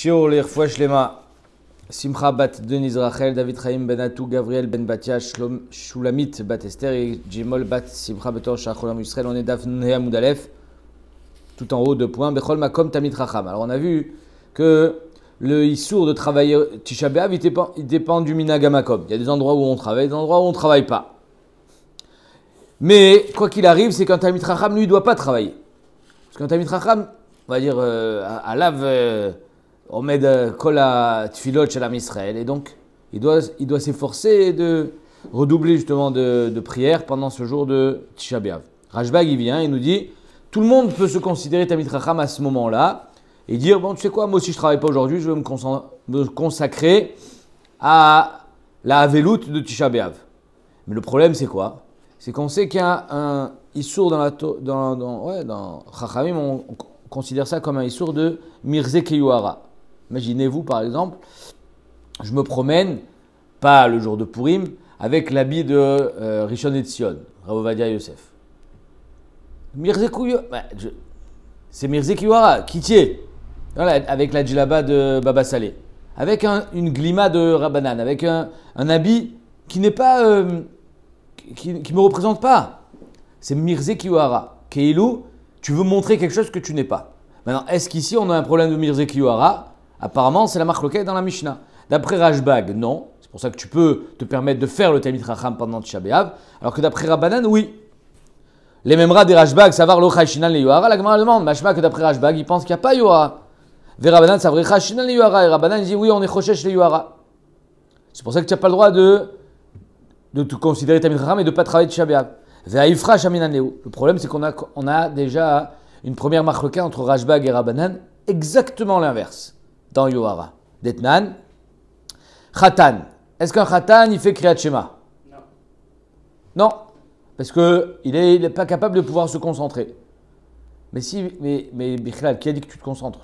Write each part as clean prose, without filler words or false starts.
Shiur l'irfoua shlema. Simcha bat Denise Rachel, David Chaim ben Atou, Gabriel ben Batia, Shulamit bat Esther et Jimol bat Simcha betor Shacholam Yisrael. On est Dafnei Amoudalef, tout en haut, 2 points. Bechol makom tamid racham. Alors on a vu que le issour de travailler Tisha B'Av, il dépend du minhag hamakom. Il y a des endroits où on travaille, des endroits où on ne travaille pas. Mais quoi qu'il arrive, c'est qu'un tamid racham, lui, il ne doit pas travailler. Parce qu'un tamid racham, on va dire, à lave. On met kol tfilot chez l'Am Israël et donc il doit s'efforcer de redoubler justement de prières pendant ce jour de Tisha B'Av. Rashbag il vient et nous dit tout le monde peut se considérer Tamid Chacham à ce moment-là et dire bon tu sais quoi moi aussi je travaille pas aujourd'hui je vais me consacrer à la Havelut de Tisha B'Av. Mais le problème c'est quoi? C'est qu'on sait qu'il y a un issour dans Chachamim on considère ça comme un issour de Mirze Keyuhara. Imaginez-vous par exemple, je me promène, pas le jour de Purim, avec l'habit de Rishon LeZion, Rav Ovadia Yosef. Mirze Keyuhara, c'est Mirze Keyuhara, Kitié, voilà, avec la djellaba de Baba Saleh, avec une glima de Rabbanan, avec un habit qui n'est pas, qui me représente pas. C'est Mirze Keyuhara. Keilou, tu veux montrer quelque chose que tu n'es pas. Maintenant, est-ce qu'ici on a un problème de Mirze Keyuhara? Apparemment, c'est la marloquette dans la Mishnah. D'après Rashbag, non. C'est pour ça que tu peux te permettre de faire le Tamid Chacham pendant Tisha B'Av. Alors que d'après Rabbanan, oui. Les Memra des Rashbag, savoir lo Chashinan le Yuhara. La Gemara demande, Mashma que d'après Rashbag, il pense qu'il n'y a pas Yuhara. Ve Rabbanan, ça vrai Chashinan le Yuhara. Et Rabbanan dit, oui, on est Choshesh le Yuhara. C'est pour ça que tu n'as pas le droit de te considérer Tamid Chacham et de ne pas travailler Tisha B'Av. Ve Haifra Shaminan Leu. Le problème, c'est qu'on a déjà une première marloquette entre Rashbag et Rabbanan, exactement l'inverse. Dans Yohara. Detnan. Khatan. Est-ce qu'un Khatan, il fait Kriyat Shema? Non. Non. Parce qu'il n'est pas capable de pouvoir se concentrer. Mais si, mais Bichlal, qui a dit que tu te concentres?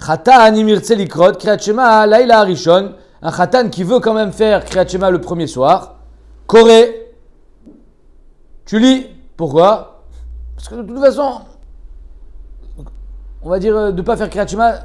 Khatan, Imirtse Likrot, Kriyat Shema, Laïla Arishon. Un Khatan qui veut quand même faire Kriyat Shema le premier soir. Koré. Tu lis. Pourquoi? Parce que de toute façon, on va dire de ne pas faire Kriyat Shema,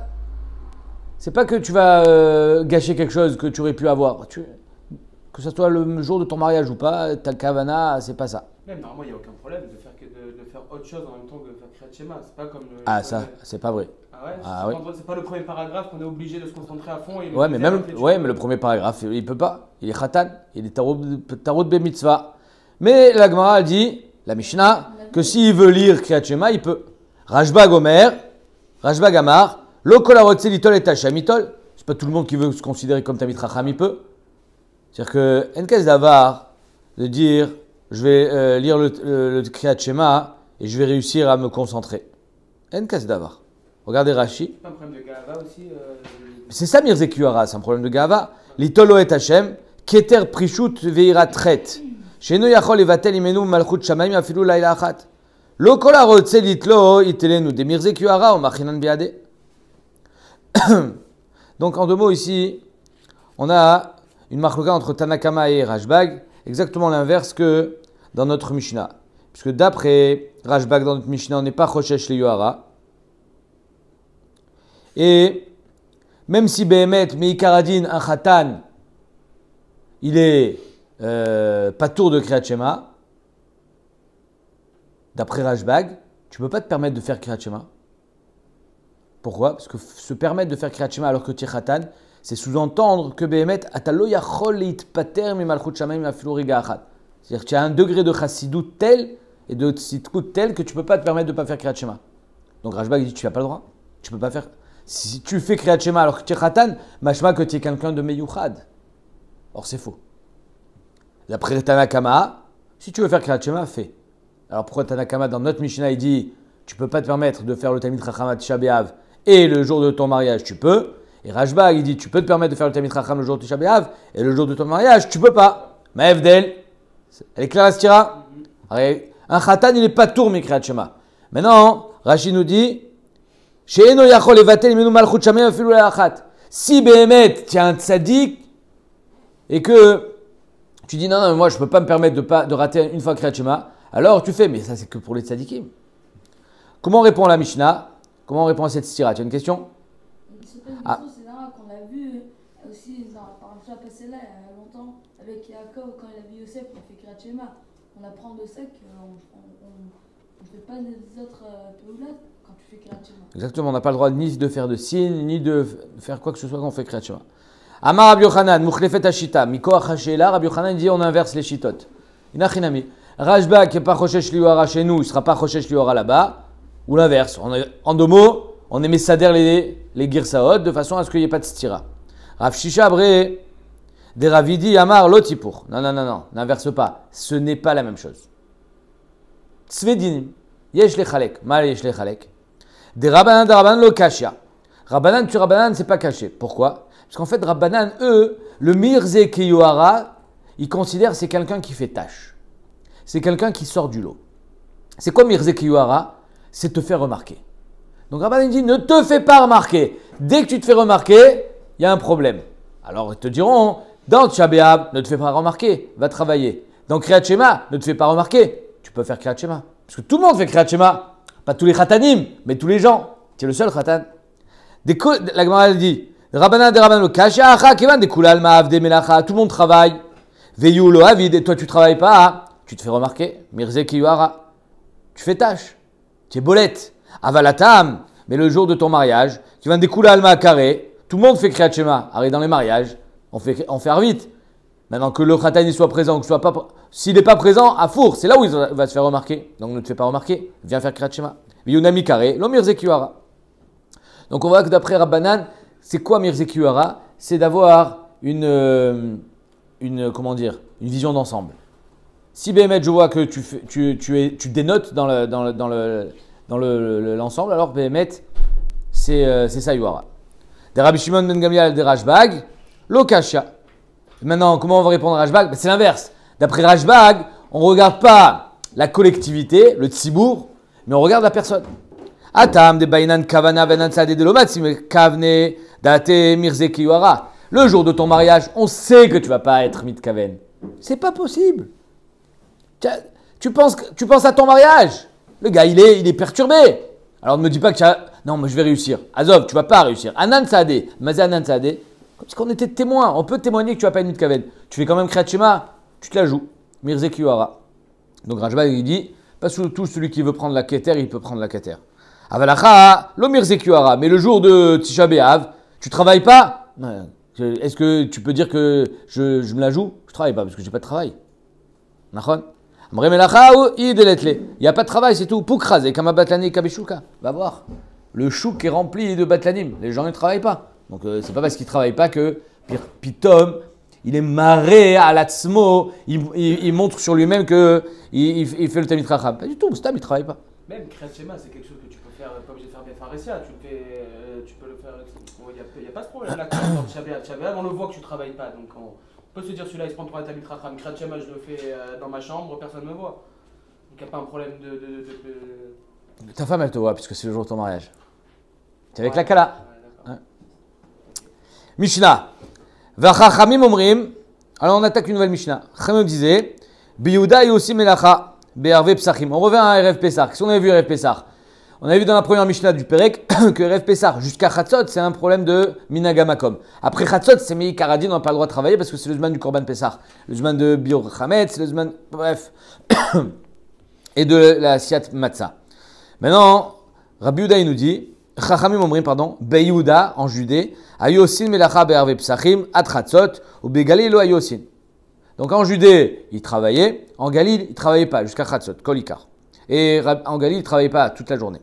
c'est pas que tu vas gâcher quelque chose que tu aurais pu avoir. Que ce soit le jour de ton mariage ou pas, ta kavana, c'est pas ça. Même normalement, il n'y a aucun problème de faire autre chose en même temps que de faire Kriyat Shema. C'est pas comme ça, c'est pas vrai. Ah ouais, ah, oui. C'est pas le premier paragraphe qu'on est obligé de se concentrer à fond. Ouais, mais le premier paragraphe, il peut pas. Il est khatan, il est tarot be mitzvah. Mais la Gemara dit, la Mishnah, que s'il veut lire Kriyat Shema, il peut. Rashbag Omer. Rashbag Amar, lo kol harotze litol et hashamitol. C'est pas tout le monde qui veut se considérer comme Tamid Chacham, il peut. C'est-à-dire que Enkes Davar de dire je vais lire le Kriyat Shema et je vais réussir à me concentrer. Enkes Davar. Regardez Rashi. C'est pas un problème de Gava aussi. C'est ça Mirze Keyuhara, c'est un problème de Gava. Litol et Hashem, keter prishut veira tret. Sheno yachol evatel imenu malchut shamayim afilu laila achat. Lo kol harotze litlo itelenu de Mirze Keyuhara ou machinan biade. Donc en 2 mots ici, on a une marloquette entre Tanakama et Rashbag, exactement l'inverse que dans notre Mishnah. Puisque d'après Rashbag dans notre Mishnah, on n'est pas Choshesh le Yuhara. Et même si Behemet, Meikaradin, un Khatan, il est patour de Kriyat Shema, d'après Rashbag, tu ne peux pas te permettre de faire Kriyat Shema. Pourquoi? Parce que se permettre de faire Kriyat Shema alors que tu es Khatan, c'est sous-entendre que Behemet, atalo yachol itpater mi malchut shamayim afilu riga achat. C'est-à-dire que tu as un degré de chassidut tel et de tzidkut tel que tu ne peux pas te permettre de ne pas faire Kriyat Shema. Donc Rashbag dit tu n'as pas le droit. Tu ne peux pas faire. Si tu fais Kriyat Shema alors que tu es Khatan, machma que tu es quelqu'un de meyuchad. Or c'est faux. D'après Tanakama, si tu veux faire Kriyat Shema, fais. Alors pourquoi Tanakama dans notre Mishnah il dit tu ne peux pas te permettre de faire le Tamid Chacham à Tisha B'Av et le jour de ton mariage tu peux. Et Rashbag il dit tu peux te permettre de faire le Tamid Chacham le jour de Tisha B'Av et le jour de ton mariage tu peux pas. Maevdel, elle est claire la stira? Un Khatan il n'est pas tour mais Kriyat Shema. Maintenant Rashi nous dit She'eno yachol evatel imenu malchut shamayim afilu le'achat. Si Behemet tu es un tzaddik et que tu dis non mais moi je ne peux pas me permettre de rater une fois Kriyat Shema, alors tu fais mais ça c'est que pour les tzaddikim. Comment répond la Mishnah? Comment on répond à cette stira? Tu as une question? C'est pas une Ah. question, c'est là qu'on l'a vu aussi dans la paracha passée là, il y a longtemps, avec Yaakov, quand il a vu Yosef, il a fait Kriyat Shema. On apprend de ça qu'on ne fait pas des autres péoulas quand tu fais Kriyat Shema. Exactement, on n'a pas le droit ni de faire de signe, ni de faire quoi que ce soit quand on fait Kriyat Shema. Amar Rabbi Yochanan, Mukhlefet Hashita, Mikoach Hashela, Rabbi Yochanan dit on inverse les shitot. Inachinami. Rajba qui n'est pas Choshesh Liora chez nous, il ne sera pas Choshesh Liora là-bas. Ou l'inverse. En deux mots, on est Messader les Girsaot de façon à ce qu'il n'y ait pas de stira. Rav Shisha Abré, des Ravidi Amar Lotipour. Non, n'inverse pas. Ce n'est pas la même chose. Tzvedinim. Yesh lechalek. Mal yesh lechalek. Des Rabbanan lo kashia. Rabbanan tu Rabbanan, c'est pas caché. Pourquoi? Parce qu'en fait, Rabbanan, eux, le Mirze Kiyuara, ils considèrent que c'est quelqu'un qui fait tâche. C'est quelqu'un qui sort du lot. C'est quoi Mirze Kiyuara? C'est te faire remarquer. Donc Rabbanan dit, ne te fais pas remarquer. Dès que tu te fais remarquer, il y a un problème. Alors ils te diront, dans Tisha B'Av, ne te fais pas remarquer, va travailler. Dans Kriyat Shema, ne te fais pas remarquer, tu peux faire Kriyat Shema. Parce que tout le monde fait Kriyat Shema. Pas tous les khatanim, mais tous les gens. Tu es le seul khatan. La Gemara dit, Rabbanan de Rabbanan, Kasha acha kevan de kulal ma'av de melacha, tout le monde travaille. Veyu lo avid, et toi tu travailles pas, tu te fais remarquer. Mirze kiyuara, tu fais tâche. Tu es bolette. Avalatam, mais le jour de ton mariage, tu vas découler alma carré, tout le monde fait Kriyat Shema. Arrive dans les mariages, on fait vite. Maintenant que le khatan soit présent, que soit pas, s'il n'est pas présent, à four, c'est là où il va se faire remarquer. Donc ne te fais pas remarquer, viens faire Kriyat Shema. Yunami carré, lo mirze kiyuara. Donc on voit que d'après Rabbanan, c'est quoi mirze kiyuara? C'est d'avoir une vision d'ensemble. Si Béhémet, je vois que tu dénotes dans l'ensemble, alors Béhémet, c'est ça Yuara. Des Rabbi Shimon ben Gamliel, des Rashbag, Lokasha. Maintenant, comment on va répondre à Rashbag? C'est l'inverse. D'après Rashbag, on ne regarde pas la collectivité, le tzibour, mais on regarde la personne. Atam de Bainan Kavana Benan Sade de Lomatsim Kavne Date Mirze Kiyuara. Le jour de ton mariage, on sait que tu ne vas pas être mitkaven. C'est pas possible. Tu penses à ton mariage. Le gars, il est perturbé. Alors ne me dis pas que non, mais je vais réussir. Azov, tu vas pas réussir. Anan Saadé, Mazé Anan Saadé, comme si on était témoin. On peut témoigner que tu vas pas une mitkaven. Tu fais quand même Kriyat Shema, tu te la joues. Mirze Kiyuara. Donc Rajba, il dit, pas tout celui qui veut prendre la keter, il peut prendre la keter. Avalacha, lo Mirze Kiyuara. Mais le jour de Tisha B'Av, tu travailles pas? Est-ce que tu peux dire que je me la joue? Je travaille pas parce que j'ai pas de travail. Nachon? Il n'y a pas de travail, c'est tout. Poukraz et kamabatlani kabishuka. Va voir. Le chouk est rempli de batlanim. Les gens ne travaillent pas. Donc c'est pas parce qu'ils ne travaillent pas que Pitom, il est marré à l'atzmo, il montre sur lui-même qu'il fait le tamid racham. Pas du tout, Stam, il ne travaille pas. Même Kriyat Shema, c'est quelque chose que tu peux faire, pas obligé de faire Befaresia, tu peux le faire. Il n'y a pas ce problème là. Tisha B'Av, on le voit que tu ne travailles pas. Donc on peut se dire celui-là il se prend pour un tamid racham. Kriyat Shema, je le fais dans ma chambre, personne ne me voit. Donc il n'y a pas un problème de. Ta femme, elle te voit puisque c'est le jour de ton mariage. Tu es avec la Kala. Ouais, Mishnah. Vachachamim omrim. Alors on attaque une nouvelle Mishnah. Chachamim disait Biyuda et aussi melacha. Be'arve Psachim. On revient à Erev Pessah. Qu'est-ce qu'on avait vu à Erev Pessah? On avait vu dans la première Mishnah du Perek que Erev Pessah jusqu'à Chatzot, c'est un problème de Minagamakom. Après Chatzot, c'est Mei Karadin, on n'a pas le droit de travailler parce que c'est le zman du Korban Pessah. Le zman de Biur Chametz, c'est le zman. Bref. Et de la Siat Matzah. Maintenant, Rabbi Yehuda il nous dit Chachamim omrim, pardon, Beyuda en Judée, Ayosin melacha be'arve Psachim, at Chatzot, ou Begalil lo Ayosin. Donc en Judée, il travaillait, en Galil, il ne travaillait pas jusqu'à Chatzot, Kolikar. Et en Galil, il ne travaillait pas toute la journée.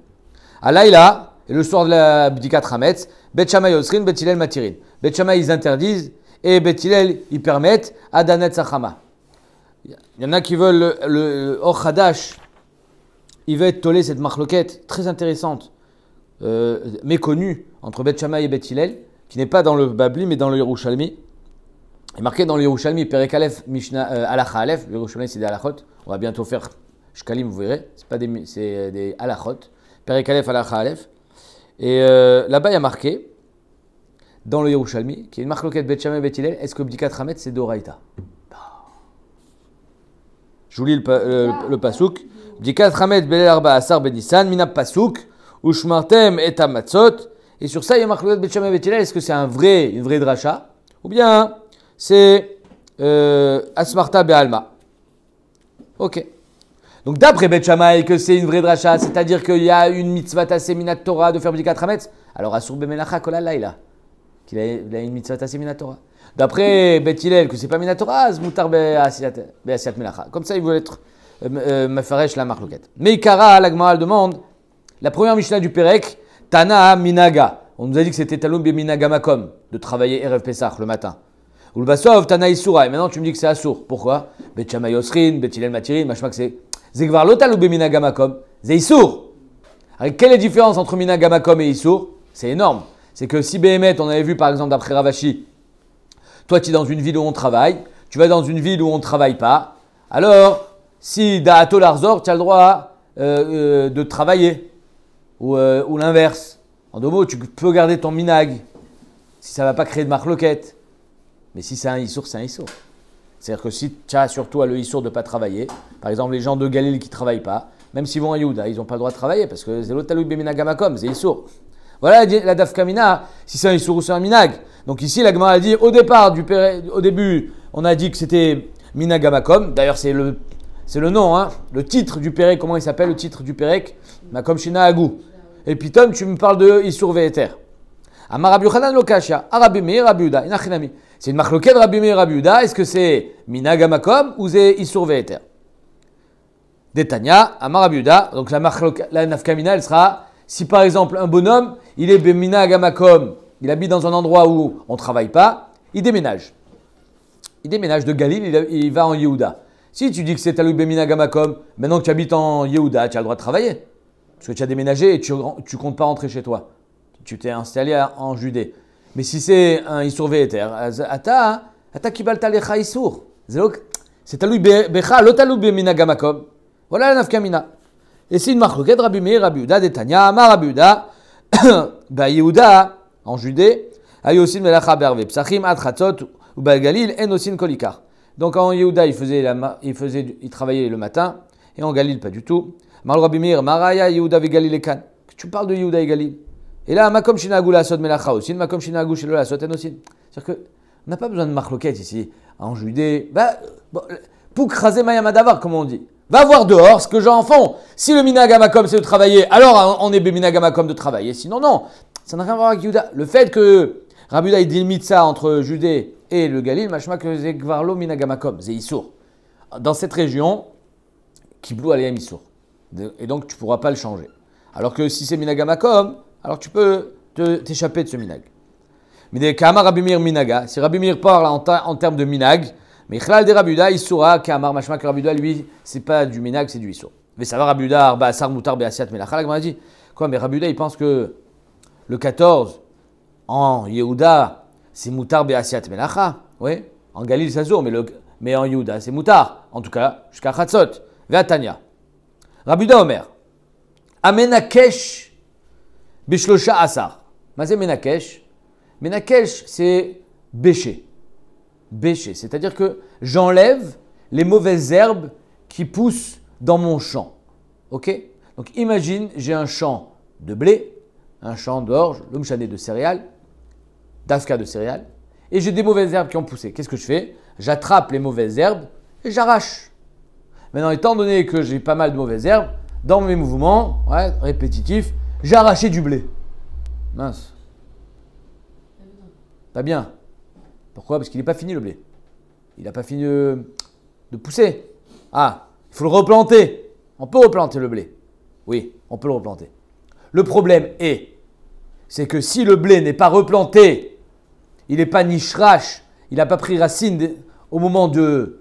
À Laïla, et le soir de la Bdikat Hametz, Bet Shammai Osrin, Bet Hillel Matirin. Bet Shammai, ils interdisent, et Bet Hillel, ils permettent, Adanet Sachama. Il y en a qui veulent le Or Hadash, il va être tollé cette marloquette très intéressante, méconnue, entre Bet Shammai et Bet Hillel, qui n'est pas dans le Babli, mais dans le Yerushalmi. Il est marqué dans le Yerushalmi, Perek Aleph, Mishnah, Halacha Aleph. Le Yerushalmi, c'est des halachot. On va bientôt faire Shkalim, vous verrez. C'est des halachot. Perek Aleph, Halacha Aleph. Et là-bas, il y a marqué, dans le Yerushalmi, qui est une marloquette Bet Shammai et Bet Hillel, est-ce que Bdikat Hametz, c'est d'Oraïta? Je vous lis le pasuk. Bdikat Hametz, Belel Arba Asar Benissan, Mina Pasuk, Ushmartem et Amatzot. Et sur ça, il y a Machloket Bet Shammai et Bet Hillel. Est-ce que c'est une vraie dracha? Ou bien c'est Asmarta Be'alma. Ok. Donc d'après Bet Shammai que c'est une vraie dracha, c'est-à-dire qu'il y a une mitzvah tassé minat Torah de faire Bdikat Hametz, alors Asur Bemelacha Kol Halayla, qu'il a une mitzvah tassé minat Torah. D'après Bet Hillel que c'est pas minat Torah, Zmutar Be'asiat Melacha. Comme ça, il veut être Mefaresh la Machloket. Mais Ikara, la Gemara demande, la première Mishnah du Perek, Tana Minaga. On nous a dit que c'était Talum Minaga Makom, de travailler Erev Pesach le matin. Ou le Basov, Tana Isura. Et maintenant tu me dis que c'est Asur. Pourquoi? Bet Shammai Osrin, Bet Hillel Matirin, machma que c'est. Zegvar lo Talum Minaga Makom. C'est Isur. Alors, quelle est la différence entre Minaga Makom et Isur? C'est énorme. C'est que si Behemet, on avait vu par exemple d'après Ravashi, toi tu es dans une ville où on travaille, tu vas dans une ville où on ne travaille pas, alors si Da'ato Larzor, tu as le droit de travailler. Ou l'inverse. En deux mots, tu peux garder ton minag si ça ne va pas créer de marloquette. Mais si c'est un issour, c'est un issour. C'est-à-dire que si tu as sur toi le issour de ne pas travailler, par exemple les gens de Galil qui ne travaillent pas, même s'ils vont à Yehuda, ils n'ont pas le droit de travailler parce que c'est l'otalou beminagamakom, c'est issour. Voilà la dafkamina, si c'est un issour ou c'est un minag. Donc ici, la Gemara a dit, au début, on a dit que c'était minagamakom. D'ailleurs, c'est le nom, hein, le titre du Pérec. Comment il s'appelle le titre du Pérec? Makom Shina Agou. Et puis Tom, tu me parles de Issour Ve'eter. Amar Rabbi Yochanan Lokashia, Rabbi Meir, Rabbi Yehuda, Inachinami. C'est une machloket Rabbi Meir, Rabbi Yehuda. Est-ce que c'est Minagamakom ou c'est Issour Ve'eter? Detanya, Amar Rabbi Yehuda. Donc la nafkamina, elle sera, si par exemple un bonhomme, il est Minagamakom, il habite dans un endroit où on ne travaille pas, il déménage. Il déménage de Galil, il va en Yehuda. Si tu dis que c'est Talou Beminagamakom, maintenant que tu habites en Yehuda, tu as le droit de travailler. Parce que tu as déménagé et tu ne comptes pas rentrer chez toi. Tu t'es installé en Judée. Mais si c'est un Issour Ve'eter, Ata Kibalta Lecha Issour. C'est Talou Becha, lo Talou Beminagamakom. Voilà la nafkamina. Et c'est une machloket Rabbi Meir, Rabbi Yehuda, Detanya, Amar Rabbi Yehuda, Ba Yehuda, en Judée, Ayosin Melacha Berve, Psachim Ad Chatzot, ou Ba Galil, Enosin Kolikar. Donc en Yehuda, il travaillait le matin, et en Galil, pas du tout. Mal Rabbi Meir, Maraya, Yehuda ve Galil Ekan. Tu parles de Yehuda et Galil. Et là, Makom Shinagu la Sot Melacha aussi, Makom Shinagu Shelo la Sot Enosin. C'est-à-dire qu'on n'a pas besoin de machloket ici, en Judée. Pour craser Mayamadavar, comme on dit. Va voir dehors ce que gens en font. Si le minagamakom c'est de travailler, alors on est minagamakom de travailler. Sinon, non. Ça n'a rien à voir avec Yehuda. Le fait que Rabbi Yehuda délimite ça entre Judée et le Galil, machma que c'est Gvarlo minagamakom, c'est Issour. Dans cette région, Kiblou Aleyam Issour. Et donc tu ne pourras pas le changer. Alors que si c'est minagamakom, alors tu peux t'échapper de ce minag. Mais Kama Rabbi Meir minaga, si Rabbi Meir parle en termes de minag, mais Chlal de Rabbi Yehuda, Issoura, Kamar, machma que Rabbi Yehuda, lui, c'est pas du minag, c'est du Issour. Mais ça va, Rabbi Yehuda, Arba, Asar, Moutar, Be'asiat, Melacha. La Gemara dit, quoi, mais Rabbi Yehuda, il pense que le 14, en Yehuda, c'est Moutar, Be'asiat, Melacha. Oui, en Galil, c'est Assour, mais en Yehuda, c'est Moutar. En tout cas, jusqu'à Chatzot. Ve'atanya. Rabbi Yehuda, Omer. Amenakesh, Bishlosha, Asar. Mais c'est Menakesh. Menakesh, c'est bêcher. Bêcher, c'est-à-dire que j'enlève les mauvaises herbes qui poussent dans mon champ. Ok? Donc imagine, j'ai un champ de blé, un champ d'orge, l'omchané de céréales, d'afka de céréales, et j'ai des mauvaises herbes qui ont poussé. Qu'est-ce que je fais? J'attrape les mauvaises herbes et j'arrache. Maintenant, étant donné que j'ai pas mal de mauvaises herbes, dans mes mouvements répétitifs, j'ai arraché du blé. Mince. Pas bien. Pourquoi? Parce qu'il n'est pas fini le blé. Il n'a pas fini de pousser. Ah, il faut le replanter. On peut replanter le blé. Oui, on peut le replanter. Le problème c'est que si le blé n'est pas replanté, il n'est pas nishrash, il n'a pas pris racine au moment de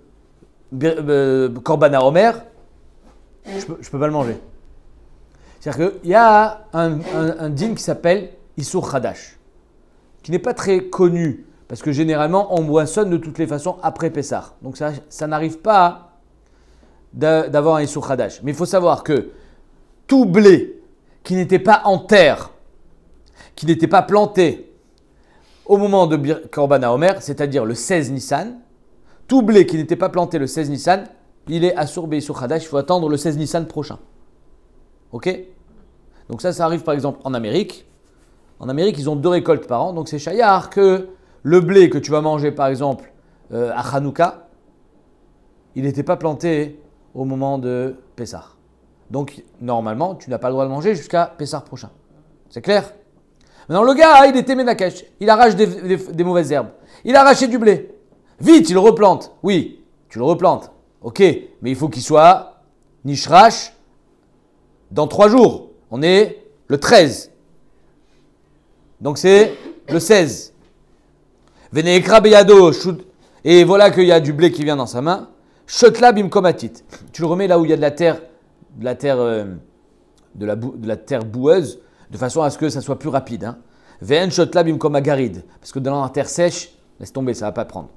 Korban HaOmer, je ne peux pas le manger. C'est-à-dire qu'il y a un din qui s'appelle Issour Chadash, qui n'est pas très connu. Parce que généralement, on moissonne de toutes les façons après Pessah. Donc ça n'arrive pas d'avoir un Issour Chadash. Mais il faut savoir que tout blé qui n'était pas en terre, qui n'était pas planté au moment de Korban HaOmer, c'est-à-dire le 16 Nissan, tout blé qui n'était pas planté le 16 Nissan, il est Assour Be'Issour Chadash, il faut attendre le 16 Nissan prochain. Ok? Donc ça arrive par exemple en Amérique. En Amérique, ils ont 2 récoltes par an. Donc c'est Shayar que le blé que tu vas manger par exemple à Hanouka, il n'était pas planté au moment de Pessah. Donc normalement, tu n'as pas le droit de manger jusqu'à Pessah prochain. C'est clair? Maintenant le gars, il était Ménakesh. Il arrache des mauvaises herbes. Il a arraché du blé. Vite, il le replante. Oui, tu le replantes. Ok, mais il faut qu'il soit Nishrash dans 3 jours. On est le 13. Donc c'est le 16. Veneekra beyado. Et voilà qu'il y a du blé qui vient dans sa main. Shotla bimkomatit. Tu le remets là où il y a de la terre boueuse, de façon à ce que ça soit plus rapide. Hein. Ven shotla bimkomagarid. Parce que dans la terre sèche, laisse tomber, ça ne va pas prendre.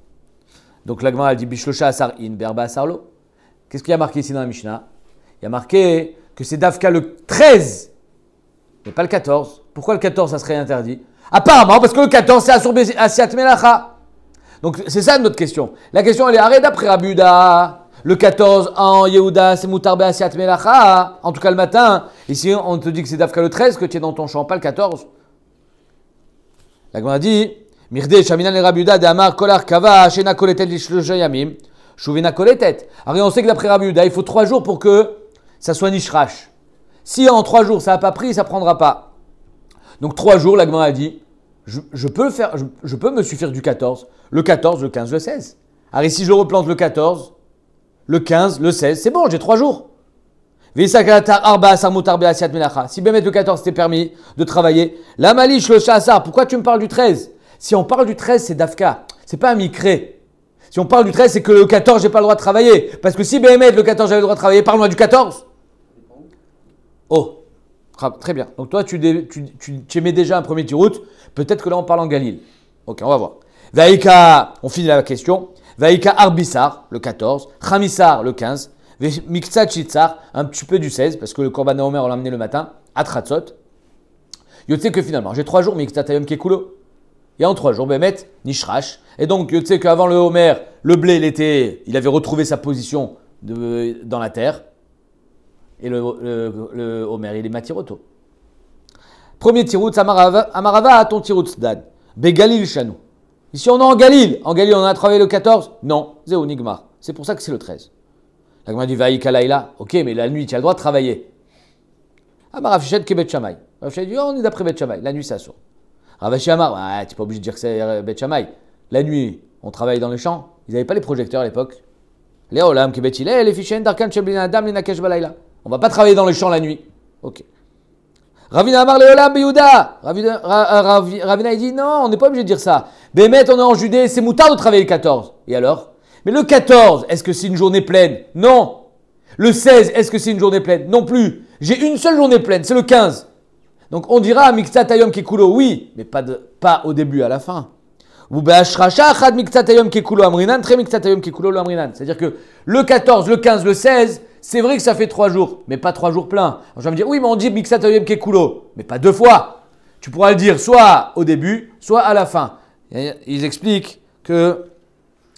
Donc la Gemara elle dit Bishlosha asar in berba asarlo. Qu'est-ce qu'il y a marqué ici dans la Mishnah? Il y a marqué que c'est Dafka le 13, mais pas le 14. Pourquoi le 14 ça serait interdit? Apparemment parce que le 14 c'est Asur Asiat Melacha. Donc c'est ça notre question. La question elle est arrête d'après Rabbi Yehuda. Le 14 en Yehuda c'est Mutar Asiat Melacha. En tout cas le matin. Ici on te dit que c'est Dafka le 13 que tu es dans ton champ, pas le 14. La Gemara dit Mirde Shaminan le Rabbi Yehuda de Amar Kolar Kava Shena Koletet Lishloja Yamim Shuvena Koletet. Alors on sait que d'après Rabbi Yehuda il faut 3 jours pour que ça soit Nishrash. Si en 3 jours ça n'a pas pris, ça ne prendra pas. Donc 3 jours, la Gemara a dit, je peux me suffire du 14, le 14, le 15, le 16. Alors ici je replante le 14, le 15, le 16, c'est bon, j'ai 3 jours. Si bien mettre le 14 c'était permis de travailler, la malish le chassar, pourquoi tu me parles du 13? Si on parle du 13 c'est Dafka, c'est pas un micré. Si on parle du 13 c'est que le 14 j'ai pas le droit de travailler. Parce que si Béhémet le 14 j'avais le droit de travailler, parle-moi du 14. Oh, très bien. Donc toi, tu émets déjà un premier tirout. Peut-être que là, on parle en Galil. Ok, on va voir. Vaïka, on finit la question. Vaïka Arbissar, le 14. Khamisar, le 15. Miktsat Chitsar, un petit peu du 16, parce que le Korban Omer, on l'a amené le matin. Atratzot. Yotse que finalement, j'ai 3 jours, Miktsat Ayom Kekulo. Et en 3 jours, Bémet, Nishrash. Et donc, Yotse qu'avant le Homer, le blé, il avait retrouvé sa position dans la terre. Et le Homer, il est Matiroto. Premier tirout, Amarava, ton tirout Dan. Begalil Chanou. Ici, on est en Galil. En Galil, on a travaillé le 14? Non, Zéo Nigmar. C'est pour ça que c'est le 13. La Gemara dit Vaïka Laïla. Ok, mais la nuit, tu as le droit de travailler. Amarav Shechet Kebet Shamay. Rav Shechet dit on est d'après Bet Shamay. La nuit, ça sort. Ravashi Amar, tu n'es pas obligé de dire que c'est Bet Shamay. La nuit, on travaille dans les champs. Ils n'avaient pas les projecteurs à l'époque. Les Olam Kebet Hillel, les Fichen Darkan Sheblin Adam, les Nakesh Balayla. On va pas travailler dans les champs la nuit. Ok. Ravina Amar Leolam Beyouda. Ravina il dit non, on n'est pas obligé de dire ça. Bémet, on est en Judée, c'est moutard de travailler le 14. Et alors? Mais le 14, est-ce que c'est une journée pleine? Non. Le 16, est-ce que c'est une journée pleine? Non plus. J'ai une seule journée pleine, c'est le 15. Donc on dira Miktsat Ayom Kekulo, oui, mais pas au début, à la fin. C'est-à-dire que le 14, le 15, le 16, c'est vrai que ça fait 3 jours, mais pas 3 jours pleins. Alors je vais me dire, oui, mais on dit Miksat Ayom Kekulo, mais pas 2 fois. Tu pourras le dire soit au début, soit à la fin. Et ils expliquent que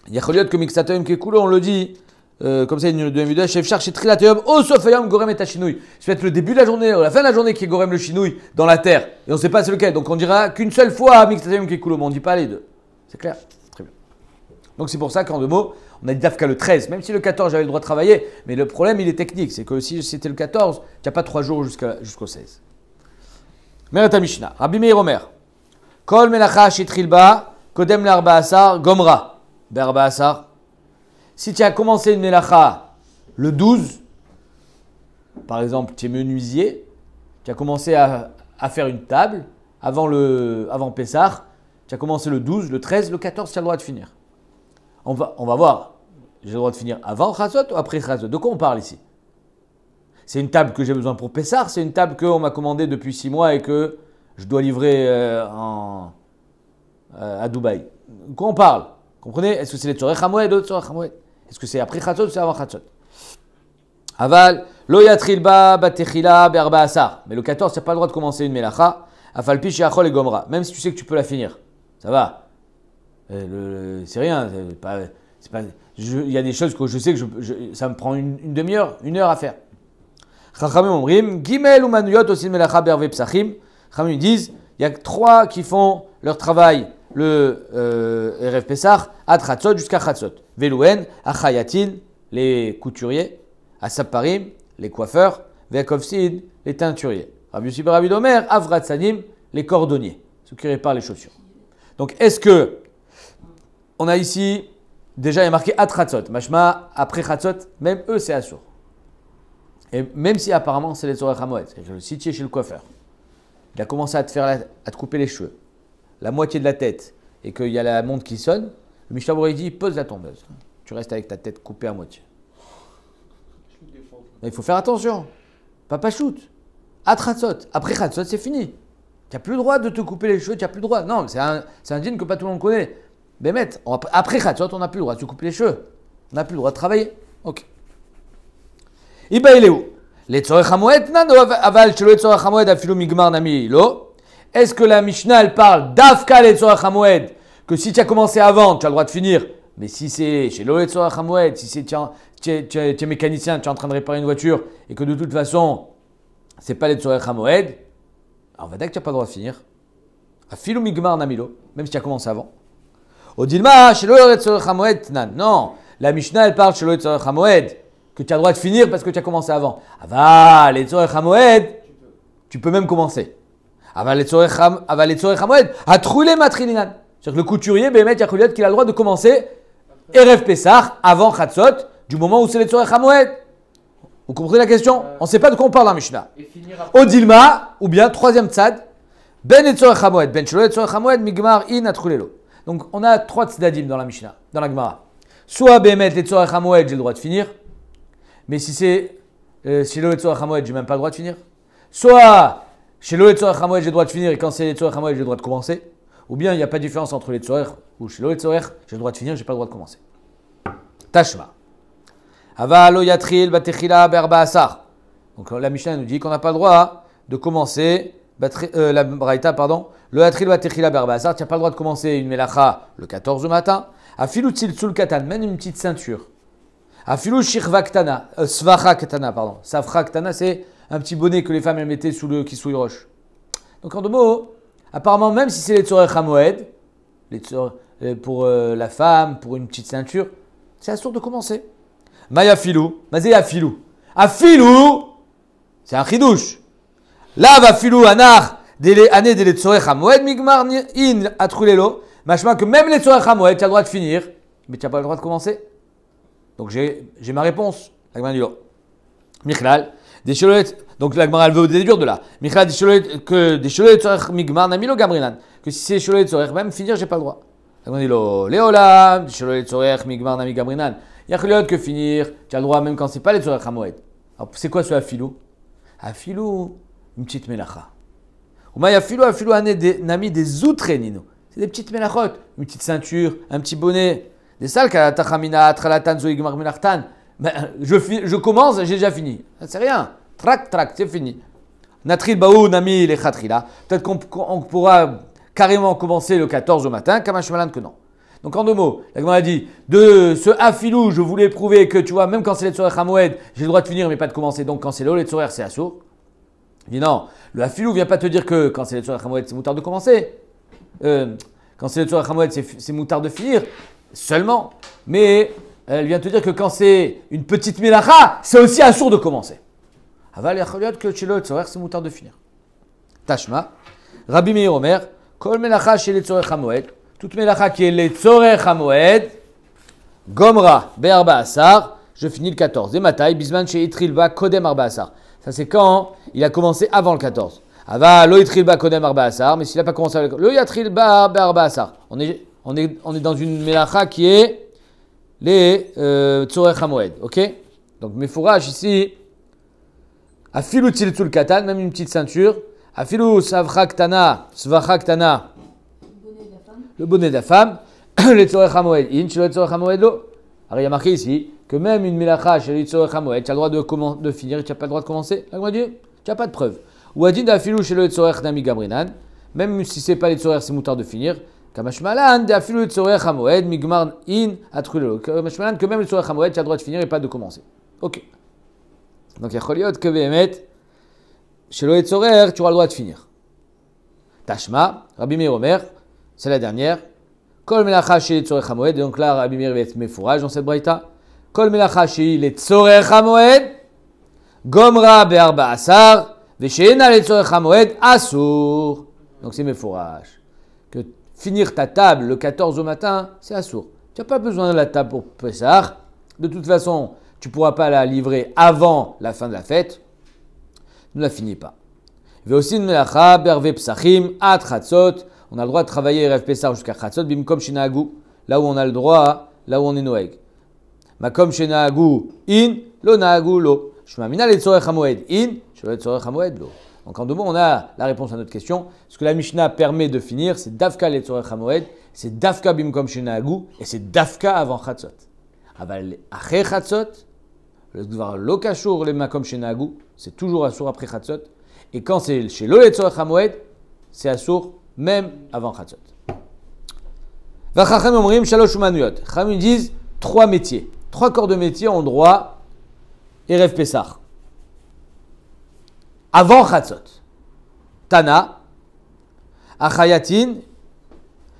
Yacholiot que Miksat Ayom Kekulo, on le dit, comme ça, une deuxième vidéo, Chef Charche Trilat Ayom, O Sofayom Gorem et Tachinouille. Ça peut être le début de la journée, ou la fin de la journée qui est Gorem le Chinouille dans la terre. Et on ne sait pas c'est lequel. Donc on dira qu'une seule fois Miksat Ayom Kekulo, mais on ne dit pas les deux. C'est clair? Très bien. Donc c'est pour ça qu'en 2 mots, on a dit Dafka le 13, même si le 14 j'avais le droit de travailler, mais le problème il est technique, c'est que si c'était le 14, tu n'as pas 3 jours jusqu'au 16. Mereta Mishnah, Rabbi Meir Omer, Kol Melacha Shitrilba, Kodem Larba Asar, Gomra, Berba Asar. Si tu as commencé une Melacha le 12, par exemple tu es menuisier, tu as commencé à faire une table avant Pessah. Tu as commencé le 12, le 13, le 14, tu as le droit de finir. On va voir. J'ai le droit de finir avant Chatzot ou après Chatzot? De quoi on parle ici? C'est une table que j'ai besoin pour Pessah, c'est une table qu'on m'a commandée depuis 6 mois et que je dois livrer à Dubaï. De quoi on parle? Comprenez? Est-ce que c'est les Tzorech Hamoued ou Tzorech Hamoued? Est-ce que c'est après Chatzot ou c'est avant Chatzot? Aval, lo yatrilba batechila berba asar. Mais le 14, tu n'as pas le droit de commencer une melacha. Afalpi shiachol et gomra. Même si tu sais que tu peux la finir. Ça va. C'est rien. Il y a des choses que je sais que ça me prend une demi-heure, 1 heure à faire. Chachamim omrim, Gimel ou Manuyot osin melacha berve psachim. Chachamim disent, il y a 3 qui font leur travail le Erev Pesach, à Chatzot jusqu'à Chatzot. Velouen, Achayatin, les couturiers, Asaparim, les coiffeurs, Veakovsid, les teinturiers. Rabbi Yossi ben Rabbi Omer, Avratsanim, les cordonniers, ceux qui réparent les chaussures. Donc, est-ce que on a ici, déjà il y a marqué à Chatzot, Mashma, après Chatzot, même eux c'est Assour. Et même si apparemment c'est les Tzorech HaMoed, c'est-à-dire que si tu es chez le coiffeur, il a commencé à te couper les cheveux, la moitié de la tête, et qu'il y a la montre qui sonne, le Mishnah Berurah dit pose la tondeuse. Tu restes avec ta tête coupée à moitié. Mais il faut faire attention. Papa shoot. À Chatzot. Après Chatzot, c'est fini. Tu n'as plus le droit de te couper les cheveux, tu n'as plus le droit. Non, c'est un dîne que pas tout le monde connaît. Bémet, après Chatzot, on n'a plus le droit de se couper les cheveux. On n'a plus le droit de travailler. Ok. Iba il est où? Les Tzorech HaMoed, nan aval shelo les Tzorech HaMoed afilu migmar nami lo. Est-ce que la Mishnah elle parle d'Afka les Tzorech HaMoed, que si tu as commencé avant, tu as le droit de finir? Mais si c'est chez les Tzorech HaMoed, si tu es mécanicien, tu es en train de réparer une voiture et que de toute façon, c'est pas les Tzorech HaMoed, alors on va dire que tu n'as pas le droit de finir. Afilu migmar nami lo, même si tu as commencé avant. Odilma, chez les Tzorech HaMoed, nan. Non, la Mishnah elle parle chez les Tzorech HaMoed, que tu as le droit de finir parce que tu as commencé avant. Ava, les Tzorech HaMoed, tu peux même commencer. Ava, les Tzorech HaMoed, a troulé matrilinan. C'est-à-dire que le couturier, Bémet, Yacholiot, qu'il a le droit de commencer Erev Pessah, avant Chatzot, du moment où c'est les Tzorech HaMoed. Vous comprenez la question? On ne sait pas de quoi on parle dans Mishnah. Odilma, ou bien, troisième tzad, Ben et Tzorech HaMoed, Ben Shelo et Tzorech HaMoed, Migmar in Atrulelo. Donc, on a 3 tzadim dans la Mishnah, dans la Gemara. Soit Bémet, les Tzorech HaMoed, j'ai le droit de finir. Mais si c'est chez le Tzorech HaMoed, j'ai même pas le droit de finir. Soit chez le Tzorech HaMoed, j'ai le droit de finir et quand c'est les Tzorech HaMoed, j'ai le droit de commencer. Ou bien il n'y a pas de différence entre les Tzorech ou chez le Tzorech, j'ai le droit de finir, j'ai pas le droit de commencer. Tashma. Ava lo yatril batechila berba asar. Donc la Mishnah nous dit qu'on n'a pas le droit de commencer, la Braïta, pardon, lo yatril batechila berba asar, tu n'as pas le droit de commencer une melacha le 14 au matin. Afilu tziltzul katan, même une petite ceinture. Afilu shirva ktana, svara ktana, pardon. Savra ktana, c'est un petit bonnet que les femmes elles mettaient sous le kisouille roche. Donc en 2 mots, apparemment, même si c'est les Tzorech HaMoed, pour la femme, pour une petite ceinture, c'est assourd de commencer. Maya filou, mazé afilou. Afilou, c'est un chidouche. Là, va filou anar, année des Tzorech HaMoed, migmar in atrulelo. Machma que même les Tzorech HaMoed, tu as le droit de finir, mais tu n'as pas le droit de commencer. Donc j'ai ma réponse. La Gemara dit non. Michlal, des chelolettes. Donc la Gemara elle veut déduire de là. Michlal, des chelolettes que des chelolettes tzorech migmar namilo gamrinan. Que si c'est chelolettes tzorech, même finir, j'ai pas le droit. La Gemara dit lo. Léolam, des chelolettes tzorech migmar nami gamrinan. Il y a chelolettes que finir, tu as le droit même quand c'est pas les tzorech HaMoed. Alors c'est quoi ce afilou? Afilou, une petite melacha. Ou ma afilou nami des outrenino. C'est des petites melachot, une petite ceinture, un petit bonnet. Des salles je commence, j'ai déjà fini. C'est rien. Trac, c'est fini. Natril baou nami le khatrila. Peut-être qu'on pourra carrément commencer le 14 au matin, kamashmalan que non. Donc en 2 mots, la Gemara a dit de ce afilou, je voulais prouver que tu vois, même quand c'est les Tzorech HaMoed, j'ai le droit de finir mais pas de commencer. Donc quand c'est les Tzorech, c'est assourd. Il dit non, le afilou vient pas te dire que quand c'est les Tzorech HaMoed, c'est moutard de commencer. Quand c'est les Tzorech HaMoed, c'est moutard de finir. Seulement, mais elle vient te dire que quand c'est une petite melacha, c'est aussi assourd de commencer. Aval yacholiot que chez le tzorech, c'est moutard de finir. Tashma, Rabbi Meir Omer, kol melacha chez les tzorech HaMoed, toute melacha qui est les tzorech HaMoed, gomra be'arba asar, je finis le 14. Et matai, bisman chez itrilba kodem arba asar. Ça c'est quand il a commencé avant le 14. Aval lo itrilba kodem arba asar, mais s'il n'a pas commencé avec lo yatrilba be'arba asar. On est dans une melacha qui est les Tzorech HaMoed, ok? Donc, Mefourach ici, Afilu Tziltzul Katan, même une petite ceinture. Afilu Savra Ktana, Svara Ktana, le bonnet de la femme. Les Tzorech HaMoed, chez les Tzorech HaMoed, lo. Alors, il y a marqué ici que même une melacha chez les Tzorech HaMoed, tu as le droit de finir et tu n'as pas le droit de commencer. La Gemara dit, tu n'as pas de preuve. Ou Adin Afilu chez les Tzorech Nami Gamrinan, même si ce n'est pas les Tzorech, c'est moutard de finir. Kamashmalan, de afilu le tzorech HaMoed, migmar in atrulelo. Kamashmalan, que même le tzorech HaMoed, tu as le droit de finir et pas de commencer. Ok. Donc, Yacholiot que Behemet, chez Loé Tzorer, tu auras le droit de finir. Tashma, Rabbi Meir Omer, c'est la dernière. Kol Melacha chez Tzorer Hamoed, donc là, Rabbi Meir va être méfourage dans cette braïta. Kol Melacha chez Tzorer Hamoed, Gomra Be'arba Asar, Vesheena le Tzorer Hamoed, Assour. Donc, c'est méfourage. Que finir ta table le 14 au matin, c'est Assour. Tu n'as pas besoin de la table pour Pessah. De toute façon, tu ne pourras pas la livrer avant la fin de la fête. Ne la finis pas. Veosin melacha berve psachim at chatzot. On a le droit de travailler Erev Pessah jusqu'à chatzot. Bimkom shenahagu. Là où on a le droit, là où on est noeg. Makom shenahagu in, lo nahagu lo. Shmamina le tzorech hamoed in, shelo le tzorech hamoed lo. Donc en deux mots, on a la réponse à notre question. Ce que la Mishnah permet de finir, c'est dafka le tzorech hamoed, c'est dafka bimkom shenahagu, et c'est dafka avant chatzot. Aval après chatzot, le dvar lo kashur le makom shenahagu, c'est toujours assour après chatzot. Et quand c'est chez lo le tzorech hamoed, c'est assour même avant chatzot. Vachachem omrim shalosh umanuyot. Chachamim disent 3 métiers. 3 corps de métier ont droit Erev Pessah. Avant chatzot. Tana, achayatin,